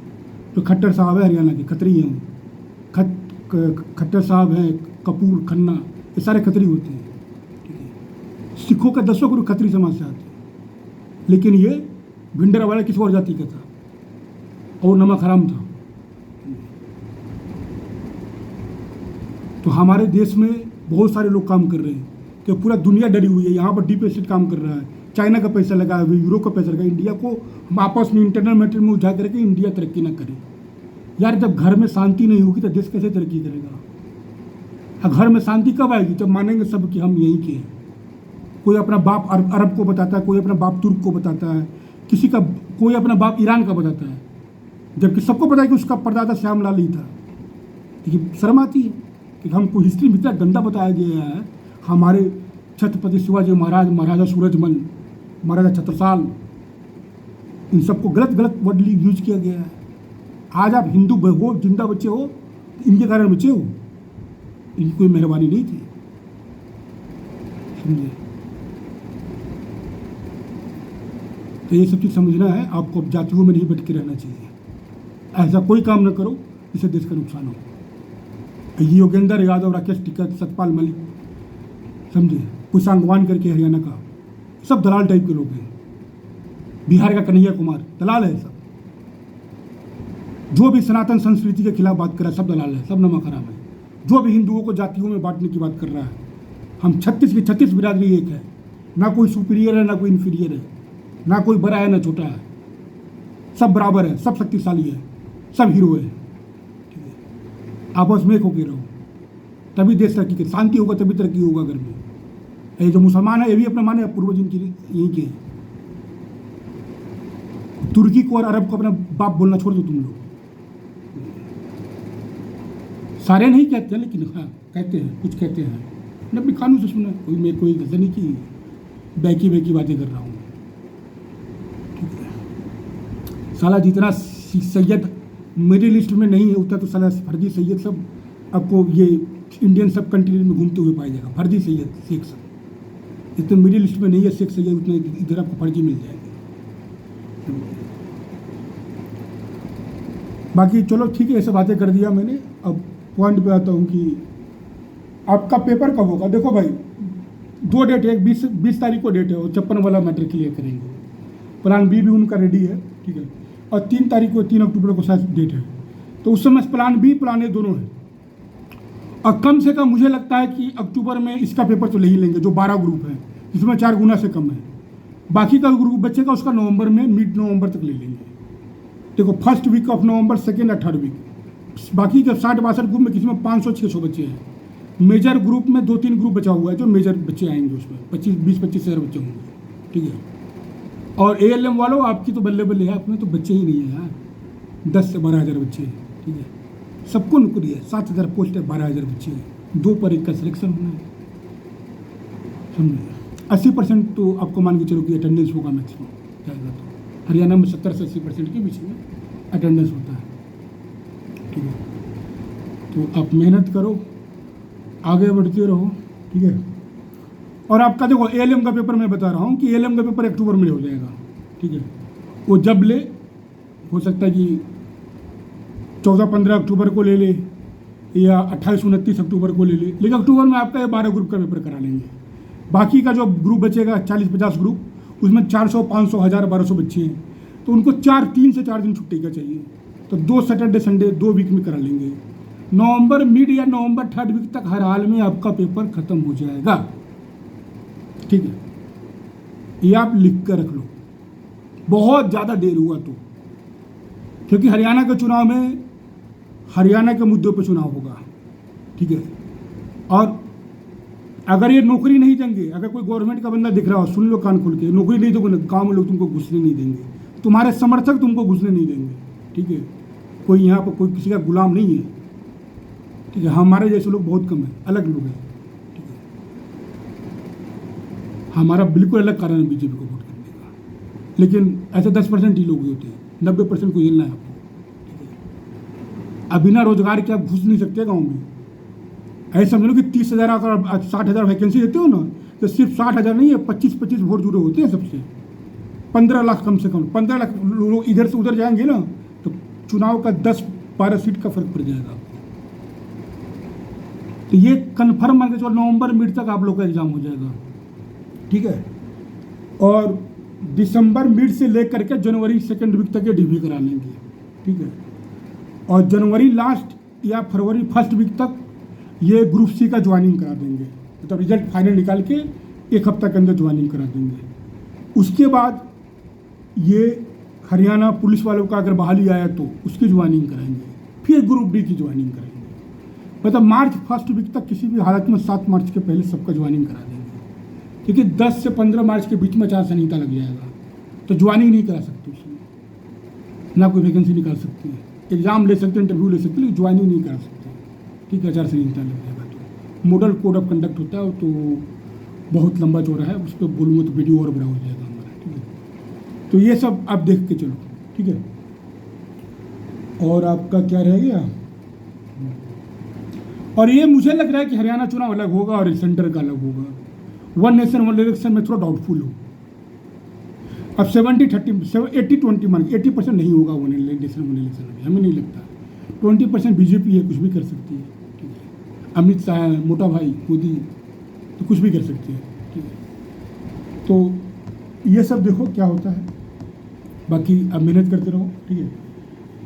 तो खट्टर साहब है हरियाणा के, खत्री हैं। खट्टर साहब हैं, कपूर, खन्ना, ये सारे खत्री होते हैं, ठीक है। सिखों के 10 गुरु खत्री समाज से आते हैं। लेकिन ये भिंडरा वाला किसी और जाति का था और नमक हराम था। तो हमारे देश में बहुत सारे लोग काम कर रहे हैं, कि पूरा दुनिया डरी हुई है। यहाँ पर डीप स्टेट काम कर रहा है, चाइना का पैसा लगा है, यूरो का पैसा लगा। इंडिया को हम आपस में इंटरनल मैटर में उठा करके इंडिया तरक्की ना करे। यार, जब घर में शांति नहीं होगी तो देश कैसे तरक्की करेगा? घर में शांति कब आएगी? जब मानेंगे सब कि हम यहीं के हैं। कोई अपना बाप अरब को बताता है, कोई अपना बाप तुर्क को बताता है, कोई अपना बाप ईरान का बताता है, जबकि सबको पता है कि उसका परदादा श्यामलाल ही था। लेकिन शर्म आती है कि हमको हिस्ट्री में इतना गंदा बताया गया है। हमारे छत्रपति शिवाजी महाराज, महाराजा सूरजमल, महाराजा छत्रसाल, इन सबको गलत वर्ड यूज किया गया है। आज आप हिंदू हो, जिंदा बच्चे हो, इनके कारण बच्चे हो। इनकी कोई मेहरबानी नहीं थी, समझे। तो ये सब चीज़ समझना है आपको। अब जातियों में नहीं बैठ के रहना चाहिए। ऐसा कोई काम न करो जिससे देश का नुकसान हो। ये योगेंद्र यादव, राकेश टिकैत, सतपाल मलिक, समझे, कोई सांगवान करके हरियाणा का, सब दलाल टाइप के लोग हैं। बिहार का कन्हैया कुमार दलाल है सब। जो भी सनातन संस्कृति के खिलाफ बात कर रहा है सब दलाल है, सब नमक हराम है। जो भी हिंदुओं को जातियों में बांटने की बात कर रहा है, हम 36 की 36 बिरादरी एक है। ना कोई सुपीरियर है, ना कोई इन्फीरियर है, ना कोई बड़ा है ना छोटा है, सब बराबर है, सब शक्तिशाली है, सब हीरो है, ठीक है। आपस में एक होकर रहो, तभी देश तरक्की के, शांति होगा तभी तरक्की होगा। घर में ये जो मुसलमान है ये भी अपना माने पूर्वज इनकी यहीं के। तुर्की को और अरब को अपना बाप बोलना छोड़ दो तुम लोग। सारे नहीं कहते हैं, लेकिन हाँ कहते हैं, कुछ कहते हैं। मैंने अपने कानून से सुना, कोई मेरे कोई गजल नहीं की बैकी बातें कर रहा हूँ, ठीक है। साला जितना सैयद मेरी लिस्ट में नहीं होता तो साला फर्जी सैयद सब आपको ये इंडियन सब कंट्री में घूमते हुए पाया जाएगा। फर्जी सैयद शेख सब जितने मेरी लिस्ट में नहीं है शेख सैयद, उतने इधर आपको फर्जी मिल जाएंगे। बाकी चलो ठीक है, ऐसे बातें कर दिया मैंने। अब पॉइंट पे आता हूँ कि आपका पेपर कब होगा। देखो भाई, 2 डेट है, 20 तारीख को डेट है, और 56 वाला मैटर क्लियर करेंगे। प्लान बी भी उनका रेडी है, ठीक है। और 3 तारीख को, 3 अक्टूबर को शायद डेट है, तो उस समय प्लान बी प्लान ए दोनों है। और कम से कम मुझे लगता है कि अक्टूबर में इसका पेपर तो ले ही लेंगे, जो 12 ग्रुप है, जिसमें 4 गुना से कम है। बाकी का ग्रुप बचेगा उसका नवंबर में, मिड नवंबर तक ले लेंगे। देखो, first week of November, second या थर्ड वीक। बाकी के 60-62 ग्रुप में किसी में 500-600 बच्चे हैं। मेजर ग्रुप में 2-3 ग्रुप बचा हुआ है, जो मेजर बच्चे आएंगे उसमें 20-25 हज़ार बच्चे होंगे, ठीक है। और ALM वालों, आपकी तो बल्ले बल्ले है, आपने तो बच्चे ही नहीं है यार। 10 से 12 हज़ार बच्चे हैं, ठीक है। सबको नौकरी है, 7,000 पोस्ट है, 12 हज़ार बच्चे हैं। 2 पर 1 का सिलेक्शन होना है, समझे। 80% तो आपको मान के चलो कि अटेंडेंस होगा मैक्सिमम जाएगा। तो हरियाणा में 70 से 80% के बीच में अटेंडेंस होता है, ठीक है। तो आप मेहनत करो, आगे बढ़ते रहो, ठीक है। और आपका देखो एएलएम का पेपर मैं बता रहा हूँ कि एएलएम का पेपर अक्टूबर में हो जाएगा, ठीक है। वो जब ले, हो सकता है कि 14-15 अक्टूबर को ले या 28-29 अक्टूबर को ले लेकिन अक्टूबर में आपका ये 12 ग्रुप का पेपर करा लेंगे। बाकी का जो ग्रुप बचेगा 40-50 ग्रुप, उसमें 400, 500, 1000, 1200 बच्चे हैं, तो उनको 3 से 4 दिन छुट्टी का चाहिए। तो 2 सैटरडे संडे 2 वीक में करा लेंगे। नवंबर मिड या नवंबर 3rd वीक तक हर हाल में आपका पेपर खत्म हो जाएगा, ठीक है। ये आप लिख कर रख लो, बहुत ज़्यादा देर हुआ तो, क्योंकि हरियाणा के चुनाव में हरियाणा के मुद्दों पर चुनाव होगा, ठीक है। और अगर ये नौकरी नहीं देंगे, अगर कोई गवर्नमेंट का बंदा दिख रहा हो, सुन लो कान खोल के, नौकरी नहीं दोगे, गाँव में लोग तुमको घुसने नहीं देंगे, तुम्हारे समर्थक तुमको घुसने नहीं देंगे, ठीक है। कोई यहाँ पर कोई किसी का गुलाम नहीं है, ठीक है। हमारे जैसे लोग बहुत कम हैं, अलग लोग हैं, ठीक है। हमारा बिल्कुल अलग कारण है बीजेपी को वोट करने का, लेकिन ऐसे 10% ही लोग होते हैं, 90% को हिलना है आपको, ठीक है। अब बिना रोजगार के आप घुस नहीं सकते गाँव में। ऐसे समझ लो कि 30,000 अगर 60,000 वैकेंसी देते हो ना, तो सिर्फ 60,000 नहीं है, 25-25 वोट जुड़े होते हैं सबसे। 15 लाख कम से कम, 15 लाख लोग इधर से उधर जाएंगे ना, तो चुनाव का 10-12 सीट का फर्क पड़ जाएगा आपको। तो ये कन्फर्म मान के चलो नवंबर मिड तक आप लोग का एग्जाम हो जाएगा, ठीक है। और दिसंबर मिड से लेकर के जनवरी 2nd वीक तक ये डिग्री करा लेंगे, ठीक है। और जनवरी लास्ट या फरवरी 1st वीक तक ये ग्रुप सी का ज्वाइनिंग करा देंगे, मतलब रिजल्ट फाइनल निकाल के 1 हफ्ता के अंदर ज्वाइनिंग करा देंगे। उसके बाद ये हरियाणा पुलिस वालों का अगर बहाली आया तो उसकी ज्वाइनिंग कराएंगे, फिर ग्रुप डी की ज्वाइनिंग करेंगे। मतलब मार्च 1st वीक तक किसी भी हालत में 7 मार्च के पहले सबका ज्वाइनिंग करा देंगे, क्योंकि 10 से 15 मार्च के बीच में आचार संहिता लग जाएगा, तो ज्वाइनिंग नहीं करा सकते उसमें, ना कोई वैकेंसी निकाल सकती है, एग्जाम ले सकते हैं, इंटरव्यू ले सकते हैं, लेकिन ज्वाइनिंग नहीं करा सकते, ठीक है। आचार संहिता लग जाएगा। तो मॉडल कोड ऑफ कंडक्ट होता है, तो बहुत लंबा चौड़ा है, उस पर बोलूँगा तो वीडियो और बड़ा हो जाएगा हमारा, ठीक है। तो ये सब आप देख के चलो, ठीक है। और आपका क्या रह गया, और ये मुझे लग रहा है कि हरियाणा चुनाव अलग होगा और सेंटर का अलग होगा। 1 नेशन 1 इलेक्शन में थोड़ा डाउटफुल हूँ। अब 80-20 मान 80% नहीं होगा 1 नेशन 1 इलेक्शन में, हमें नहीं लगता। 20% बीजेपी है, कुछ भी कर सकती है, ठीक है। अमित शाह है, मोटा भाई मोदी, तो कुछ भी कर सकते हैं, ठीक है। तो ये सब देखो क्या होता है, बाकी अब मेहनत करते रहो, ठीक है।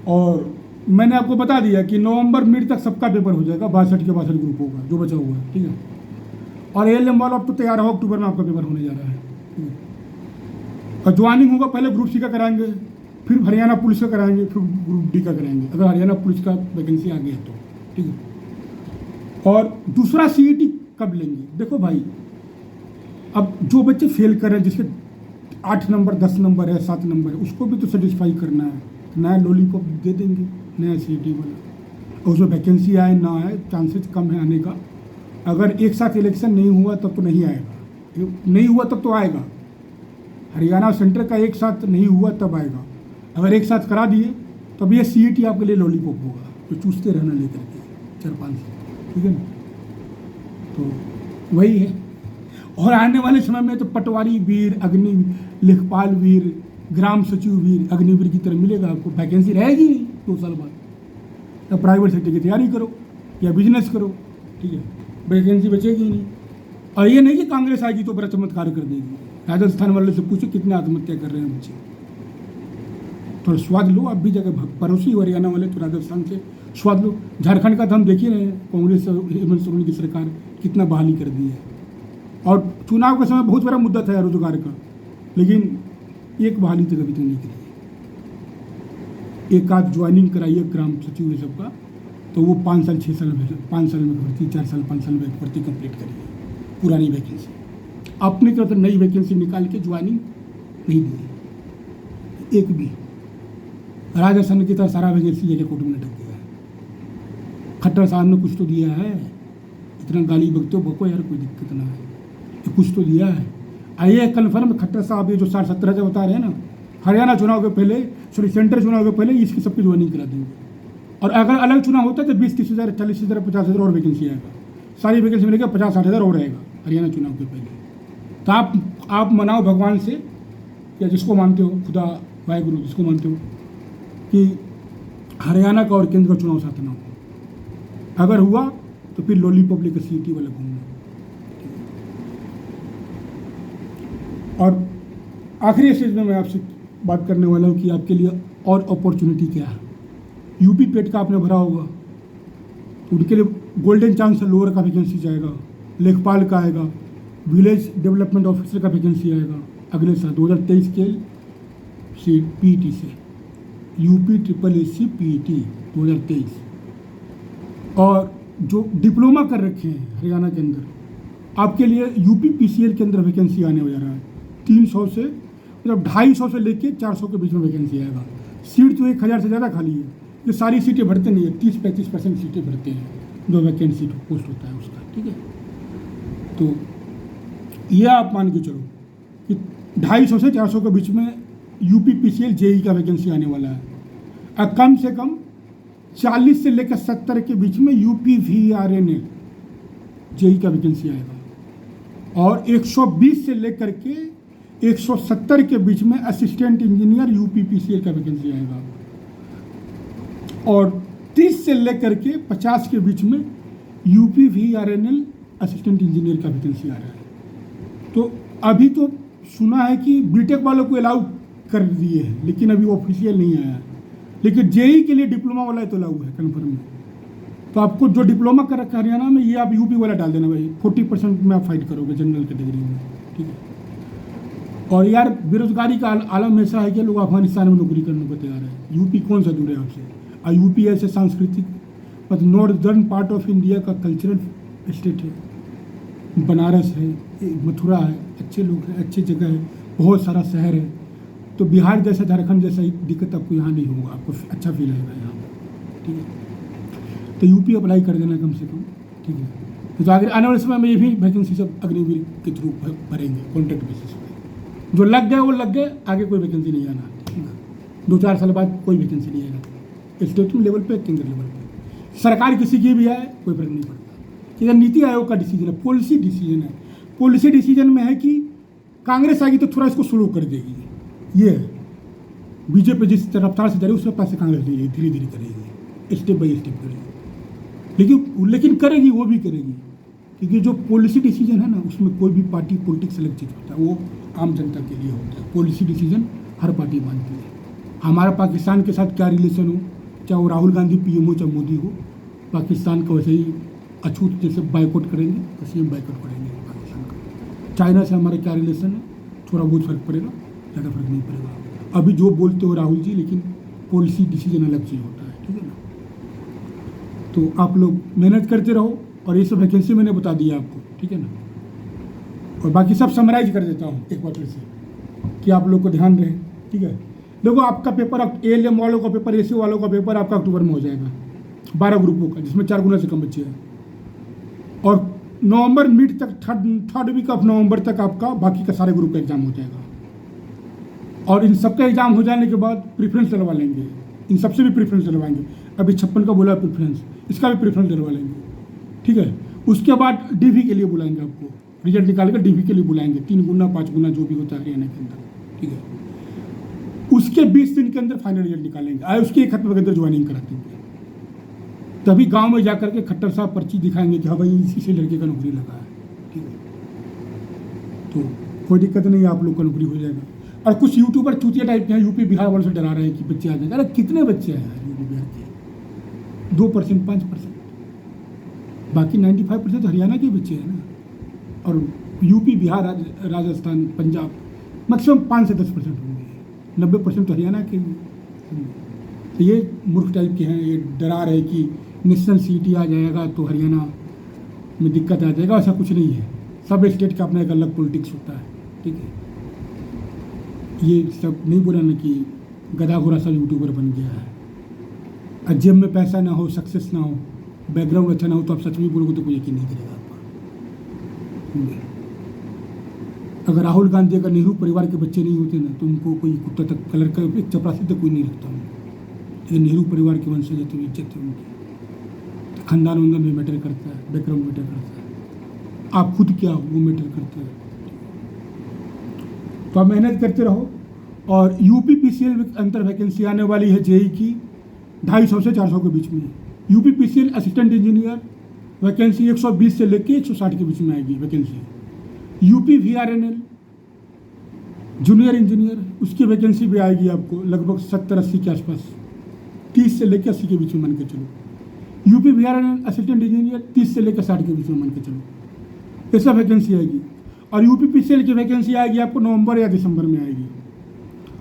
और मैंने आपको बता दिया कि नवंबर मिड तक सबका पेपर हो जाएगा, 62 के 62 ग्रुप होगा जो बचा हुआ है, ठीक है। और एएलएम वाला अब तो तैयार हो, अक्टूबर में आपका पेपर होने जा रहा है, ठीक है। और ज्वाइनिंग होगा, पहले ग्रुप सी का कराएंगे, फिर हरियाणा पुलिस का कराएंगे, फिर ग्रुप डी का कराएंगे, अगर हरियाणा पुलिस का वैकेंसी आ गया तो, ठीक है। और दूसरा सीईटी कब लेंगे, देखो भाई, अब जो बच्चे फेल कर रहे हैं, जिसके 8 नंबर 10 नंबर है 7 नंबर है, उसको भी तो सेटिस्फाई करना है, नया लॉलीपॉप दे देंगे, नया सीईटी वाला। और उसमें वैकेंसी आए ना आए, चांसेस कम है आने का। अगर एक साथ इलेक्शन नहीं हुआ तब तो नहीं आएगा, नहीं हुआ तब तो आएगा। हरियाणा सेंटर का एक साथ नहीं हुआ तब आएगा, अगर एक साथ करा दिए तब ये सीईटी आपके लिए लॉलीपॉप होगा, तो चूसते रहना लेकर के 4-5 साल, ठीक है ना। तो वही है। और आने वाले समय में तो पटवारी वीर, लेखपाल वीर, ग्राम सचिव वीर, अग्निवीर की तरह मिलेगा आपको, वैकेंसी रहेगी नहीं 2 साल बाद। या प्राइवेट सेक्टर की तैयारी करो या बिजनेस करो, ठीक है, वैकेंसी बचेगी नहीं। और ये नहीं कि कांग्रेस आएगी तो बड़ा चमत्कार कर देगी। राजस्थान वाले से पूछो कितने आत्महत्या कर रहे हैं बच्चे, थोड़ा स्वाद लो। अब भी जगह पड़ोसी हरियाणा वाले तो राजस्थान से स्वाद लो। झारखंड का तो हम देख ही रहे हैं, कांग्रेस और हेमंत सोरेन की सरकार कितना बहाली कर दी है। और चुनाव के समय बहुत बड़ा मुद्दा था रोजगार का, लेकिन एक बहाली तो कभी तक नहीं करी। एक आध ज्वाइनिंग कराइए ग्राम सचिव ये सबका, तो वो 5 साल 6 साल में 5 साल में भर्ती, 4 साल 5 साल में भर्ती कंप्लीट करिए, पुरानी वैकेंसी। अपनी तरफ से नई वैकेंसी निकाल के ज्वाइनिंग नहीं दी एक भी। राजस्थान की तरह सारा वैकेंसी एक कोर्ट में लटक गया है। खट्टर साहब ने कुछ तो दिया है, इतना गाली बकते हो बको यार, कोई दिक्कत ना है। कुछ तो दिया है। आइए कन्फर्म खट्टर साहब ये जो 60-70 हज़ार बता रहे हैं ना, हरियाणा चुनाव के पहले, सॉरी सेंटर चुनाव के पहले इसकी सबकी ज्वाइनिंग करा देंगे। और अगर अलग चुनाव होता है तो 20-30 हज़ार, 40 हज़ार, 50 हज़ार और वैकेंसी आएगा, सारी वैकेंसी मिलेगा 50-60 हज़ार और आएगा हरियाणा चुनाव के पहले। तो आप मनाओ भगवान से, या जिसको मानते हो, खुदा वाहेगुरु जिसको मानते हो, कि हरियाणा का और केंद्र का चुनाव साथ ना हो। अगर हुआ तो फिर लॉलीपॉप लेकर सीटी वाला घूमना। और आखिरी स्टेज में मैं आपसे बात करने वाला हूँ कि आपके लिए और अपॉर्चुनिटी क्या है। यूपी पेट का आपने भरा होगा तो उनके लिए गोल्डन चांस लोअर का वैकेंसी जाएगा, लेखपाल का आएगा, विलेज डेवलपमेंट ऑफिसर का वैकेंसी आएगा अगले साल 2023 के पीईटी से, यूपी SSC पीईटी 2023। और जो डिप्लोमा कर रखे हैं हरियाणा के अंदर, आपके लिए यूपी PCL के अंदर वैकेंसी आने हो जा रहा है 300 से, मतलब 250 से लेके 400 के बीच में वैकेंसी आएगा। सीट तो 1000 से ज़्यादा खाली है, ये सारी सीटें भरते नहीं है, 30-35% सीटें भरते हैं जो वैकेंसी पोस्ट होता है उसका, ठीक है। तो ये आप मान के चलो कि 250 से 400 के बीच में यूपी PCL JEE का वैकेंसी आने वाला है। और कम से कम 40 से लेकर 70 के बीच में यूपी VRNL JEE का वैकेंसी आएगा। और 120 से लेकर के 170 के बीच में असिस्टेंट इंजीनियर यूपी PCL का वैकेंसी आएगा। और 30 से लेकर के 50 के बीच में यूपी VRNL असिस्टेंट इंजीनियर का वैकेंसी आ रहा है। तो अभी तो सुना है कि बीटेक वालों को अलाउ कर दिए हैं, लेकिन अभी ऑफिशियल नहीं आया है। लेकिन JEE के लिए डिप्लोमा वाला तो अलाउ है कन्फर्म है। तो आपको जो डिप्लोमा कर रखा है हरियाणा में, ये आप यूपी वाला डाल देना भाई, 40% में आप फाइट करोगे जनरल कैटेगरी में, ठीक है। और यार बेरोजगारी का आलम ऐसा है कि लोग अफगानिस्तान में नौकरी करने को तैयार है। यूपी कौन सा दूर है आपसे? और यूपी ऐसे सांस्कृतिक, मतलब नॉर्दर्न पार्ट ऑफ इंडिया का कल्चरल स्टेट है। बनारस है, मथुरा है, अच्छे लोग हैं, अच्छी जगह है, बहुत सारा शहर है। तो बिहार जैसा, झारखंड जैसा दिक्कत आपको यहाँ नहीं होगा, आपको अच्छा फील आएगा यहाँ, ठीक है। तो यूपी अप्लाई कर देना कम से कम, ठीक है। तो आगे आने वाले समय में ये भी वैकेंसी सब अग्निवीर के थ्रू भरेंगे कॉन्ट्रैक्ट बेसिस पे। जो लग गए वो लग गए, आगे कोई वैकेंसी नहीं आना, ठीक है। 2-4 साल बाद कोई वैकेंसी नहीं आएगा, स्टेट लेवल पे, केंद्र लेवल पे। सरकार किसी की भी आए कोई फर्क नहीं पड़ता। ये नीति आयोग का डिसीजन है, पॉलिसी डिसीजन है। पॉलिसी डिसीजन में है कि कांग्रेस आएगी तो थोड़ा इसको स्लो कर देगी, ये है। बीजेपी जिस रफ्तार से जा रही है उस रफ्तार से कांग्रेस नहीं, धीरे धीरे करेगी, स्टेप बाई स्टेप करेगी। लेकिन करेगी, वो भी करेगी, क्योंकि जो पॉलिसी डिसीजन है ना, उसमें कोई भी पार्टी पॉलिटिक्स अलग चीज़ होता है, वो आम जनता के लिए होता है। पॉलिसी डिसीजन हर पार्टी मानती है। हमारा पाकिस्तान के साथ क्या रिलेशन हो, चाहे वो राहुल गांधी PM हो चाहे मोदी हो, पाकिस्तान को वैसे ही अछूत जैसे बाइकआउट करेंगे, वैसे ही बाइकआउट करेंगे पाकिस्तान का। चाइना से हमारा क्या रिलेशन है, थोड़ा बहुत फर्क पड़ेगा, ज़्यादा फर्क नहीं पड़ेगा। अभी जो बोलते हो राहुल जी, लेकिन पॉलिसी डिसीजन अलग चीज़ होता है, ठीक है ना। तो आप लोग मेहनत करते रहो, और ये सब वैकेंसी मैंने बता दिया आपको, ठीक है ना। और बाकी सब समराइज कर देता हूँ एक बार फिर से, कि आप लोग को ध्यान रहे, ठीक है। देखो आपका पेपर, ALM वालों का पेपर, AC वालों का पेपर आपका अक्टूबर में हो जाएगा, 12 ग्रुपों का, जिसमें 4 गुना से कम बच्चे हैं। और नवंबर मिड तक, थर्ड वीक ऑफ नवंबर तक आपका बाकी का सारे ग्रुप का एग्जाम हो जाएगा। और इन सबका एग्जाम हो जाने के बाद प्रेफरेंस डलवा लेंगे, इन सबसे भी प्रेफरेंस डलवाएंगे। अभी 56 का बोला प्रेफरेंस, इसका भी प्रेफरेंस डलवा लेंगे, ठीक है। उसके बाद DV के लिए बुलाएंगे, आपको रिजल्ट निकाल कर DV के लिए बुलाएंगे, 3 गुना 5 गुना जो भी होता है हरियाणा के अंदर, ठीक है। उसके 20 दिन के अंदर फाइनल रिजल्ट निकालेंगे, आए उसके 1 हफ्ते के अंदर ज्वाइनिंग करा देंगे। तभी गांव में जाकर के खट्टर साहब पर्ची दिखाएंगे कि हाँ भाई इसी से लड़के का नौकरी लगा है, ठीक है। तो कोई दिक्कत नहीं, आप लोग का नौकरी हो जाएगा। और कुछ यूट्यूबर चूतिया टाइप के हैं, यूपी बिहार वालों से डरा रहे हैं कि बच्चे आ जाएंगे। अरे कितने बच्चे हैं यूपी बिहार के? 2%, 5%, बाकी 95% तो हरियाणा के बच्चे हैं ना। और यूपी बिहार, राजस्थान, पंजाब मैक्सिमम 5 से 10% होंगे, 90% तो हरियाणा के हैं। तो ये मूर्ख टाइप के हैं, ये डरा रहे कि नेशनल सीटी आ जाएगा तो हरियाणा में दिक्कत आ जाएगा। ऐसा कुछ नहीं है, सब स्टेट का अपना एक अलग पॉलिटिक्स होता है, ठीक है। ये सब नहीं बोला ना कि गधा घोड़ा सब यूट्यूबर बन गया है। और जेब में पैसा ना हो, सक्सेस ना हो, बैकग्राउंड अच्छा ना हो, तो आप सच में बोलोगे तो कोई यकीन नहीं करेगा आपका। अगर राहुल गांधी अगर नेहरू परिवार के बच्चे नहीं होते ना तो उनको कोई कुत्ता तक कलर का एक चपरासी तक कोई नहीं रखता हूँ। ये नेहरू परिवार के वंशज है तो इज्जत है उनकी। खानदान वंदन में मैटर करता है, बैकग्राउंड मैटर करता है, आप खुद क्या हो वो मैटर करता है। तो आप मेहनत करते रहो। और यूपीपीसीएल अंतर वैकेंसी आने वाली है जेई की 250 से 400 के बीच में। यूपीपीसीएल असिस्टेंट इंजीनियर वैकेंसी 120 से लेके 160 के बीच में आएगी वैकेंसी। यूपी वीआरएनएल जूनियर इंजीनियर उसकी वैकेंसी भी आएगी आपको लगभग 70-80 के आसपास, 30 से लेकर 80 के बीच में मान के चलो। यूपी वीआरएनएल असिस्टेंट इंजीनियर 30 से लेकर 60 के बीच में मान के चलो, ऐसा वैकेंसी आएगी। और यूपीपीसीएल की वैकेंसी आएगी आपको नवंबर या दिसंबर में आएगी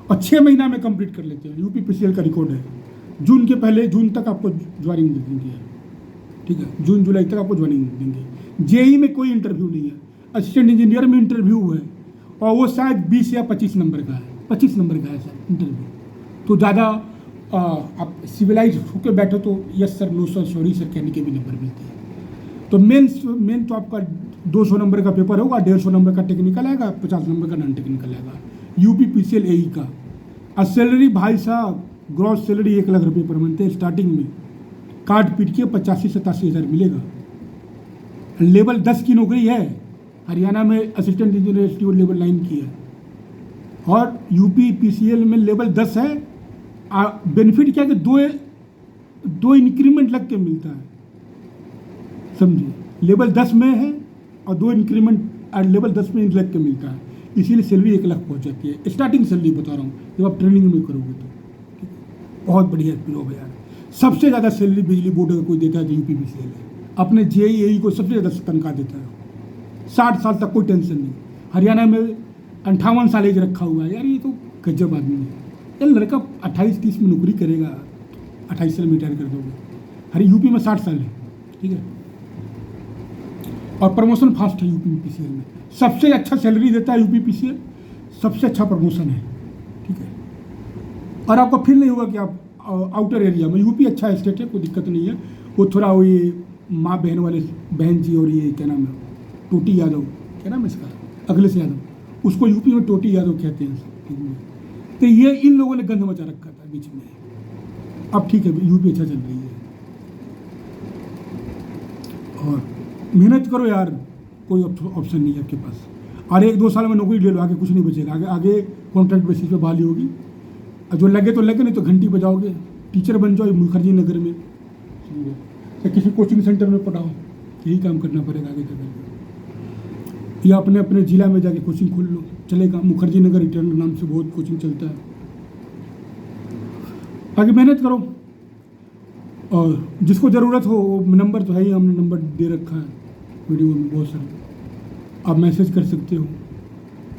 और 6 महीना में कंप्लीट कर लेते हैं। यूपीपीसीएल का रिकॉर्ड है, जून के पहले जून तक आपको ज्वाइनिंग दे देंगे, ठीक है, जून जुलाई तक आपको ज्वाइनिंग देंगे। जेई में कोई इंटरव्यू नहीं है, असिस्टेंट इंजीनियर में इंटरव्यू है और वो शायद 20 या 25 नंबर का है, 25 नंबर का है सर इंटरव्यू। तो ज़्यादा आप सिविलाइज होकर बैठो तो yes sir, no sir, sorry sir कहने के भी नंबर मिलते हैं। तो मेन तो आपका 200 नंबर का पेपर होगा, 150 नंबर का टेक्निकल आएगा, 50 नंबर का नॉन टेक्निकल आएगा यूपीपीसीएल एई का। और सैलरी भाई साहब ग्रॉस सैलरी 1 लाख रुपये पर मंथ है स्टार्टिंग में, काट पीट के 85-87 हज़ार मिलेगा। लेवल 10 की नौकरी है, हरियाणा में असिस्टेंट इंजीनियर लेवल 9 की है और यूपीपीसीएल में लेवल 10 है। बेनिफिट क्या है कि दो इंक्रीमेंट लग के मिलता है, समझिए। लेवल 10 में है और 2 इंक्रीमेंट लेवल 10 में लग के मिलता है, इसीलिए सैलरी 1 लाख पहुँच जाती है। स्टार्टिंग सैलरी बता रहा हूँ, जब आप ट्रेनिंग में करोगे तो बहुत बढ़िया जॉब है यार। सबसे ज़्यादा सैलरी बिजली बोर्ड अगर कोई देता है तो यूपीपीसीएल है, अपने जेईई को सबसे ज़्यादा तनख्वाह देता है। 60 साल तक कोई टेंशन नहीं। हरियाणा में 58 साल एज रखा हुआ है यार, ये तो गजब आदमी है यार। लड़का 28-30 में नौकरी करेगा, 28 साल में रिटायर कर दोगे। हरी यूपी में 60 साल है, ठीक है। और प्रमोशन फास्ट है यूपीपीसीएल में, सबसे अच्छा सैलरी देता है यूपीपीसीएल, सबसे अच्छा प्रमोशन है, ठीक है। और आपको फील नहीं होगा कि आप आउटर एरिया में, यूपी अच्छा स्टेट है, कोई दिक्कत नहीं है। वो थोड़ा वो ये माँ बहन वाले बहन जी और ये क्या नाम है, टोटी यादव, क्या नाम है इसका, अखिलेश यादव, उसको यूपी में टोटी यादव कहते हैं। तो ये इन लोगों ने गंद मचा रखा था बीच में, अब ठीक है, यूपी अच्छा चल रही है। और मेहनत करो यार, कोई ऑप्शन नहीं है आपके पास। और 1-2 साल में नौकरी ले लो, आगे कुछ नहीं बचेगा। आगे कॉन्ट्रैक्ट बेसिस पे बहाली होगी, और जो लगे तो लगे, नहीं तो घंटी बजाओगे। टीचर बन जाओ मुखर्जी नगर में, या किसी कोचिंग सेंटर में पढ़ाओ, यही काम करना पड़ेगा आगे चलकर। या अपने अपने जिला में जाके कोचिंग खोल लो, चलेगा। मुखर्जी नगर रिटर्न नाम से बहुत कोचिंग चलता है। आगे मेहनत करो, और जिसको ज़रूरत हो वो नंबर तो है ही, हमने नंबर दे रखा है वीडियो में बहुत सारे, आप मैसेज कर सकते हो।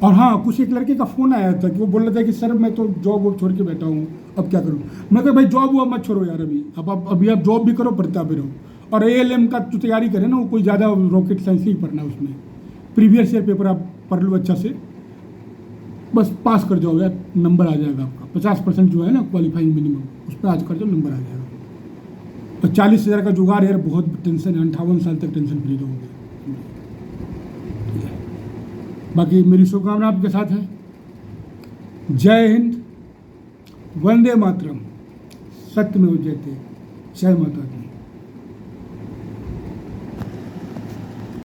और हाँ, कुछ एक लड़के का फ़ोन आया था कि वो बोल रहा था कि सर मैं तो जॉब वॉब छोड़ के बैठा हूँ, अब क्या करूँ। मैं कहा भाई जॉब वॉब मत छोड़ो यार, अभी आप जॉब भी करो, पढ़ता भी रहो। और ALM का जो तैयारी करें ना, वो कोई ज़्यादा रॉकेट साइंस नहीं पढ़ना, उसमें प्रीवियस ईयर पेपर आप पढ़ लो अच्छा से, बस पास कर जाओ यार, नंबर आ जाएगा आपका। 50% जो है ना क्वालिफाइंग मिनिमम, उस पर आज कर जाओ, नंबर आ जाएगा। और 40,000 का जुगाड़ यार, बहुत टेंशन है, 58 साल तक टेंशन फ्री रहोगे। बाकी मेरी शुभकामना आपके साथ है। जय हिंद, वंदे मातरम, सत्यमेव जयते, जय माता दी।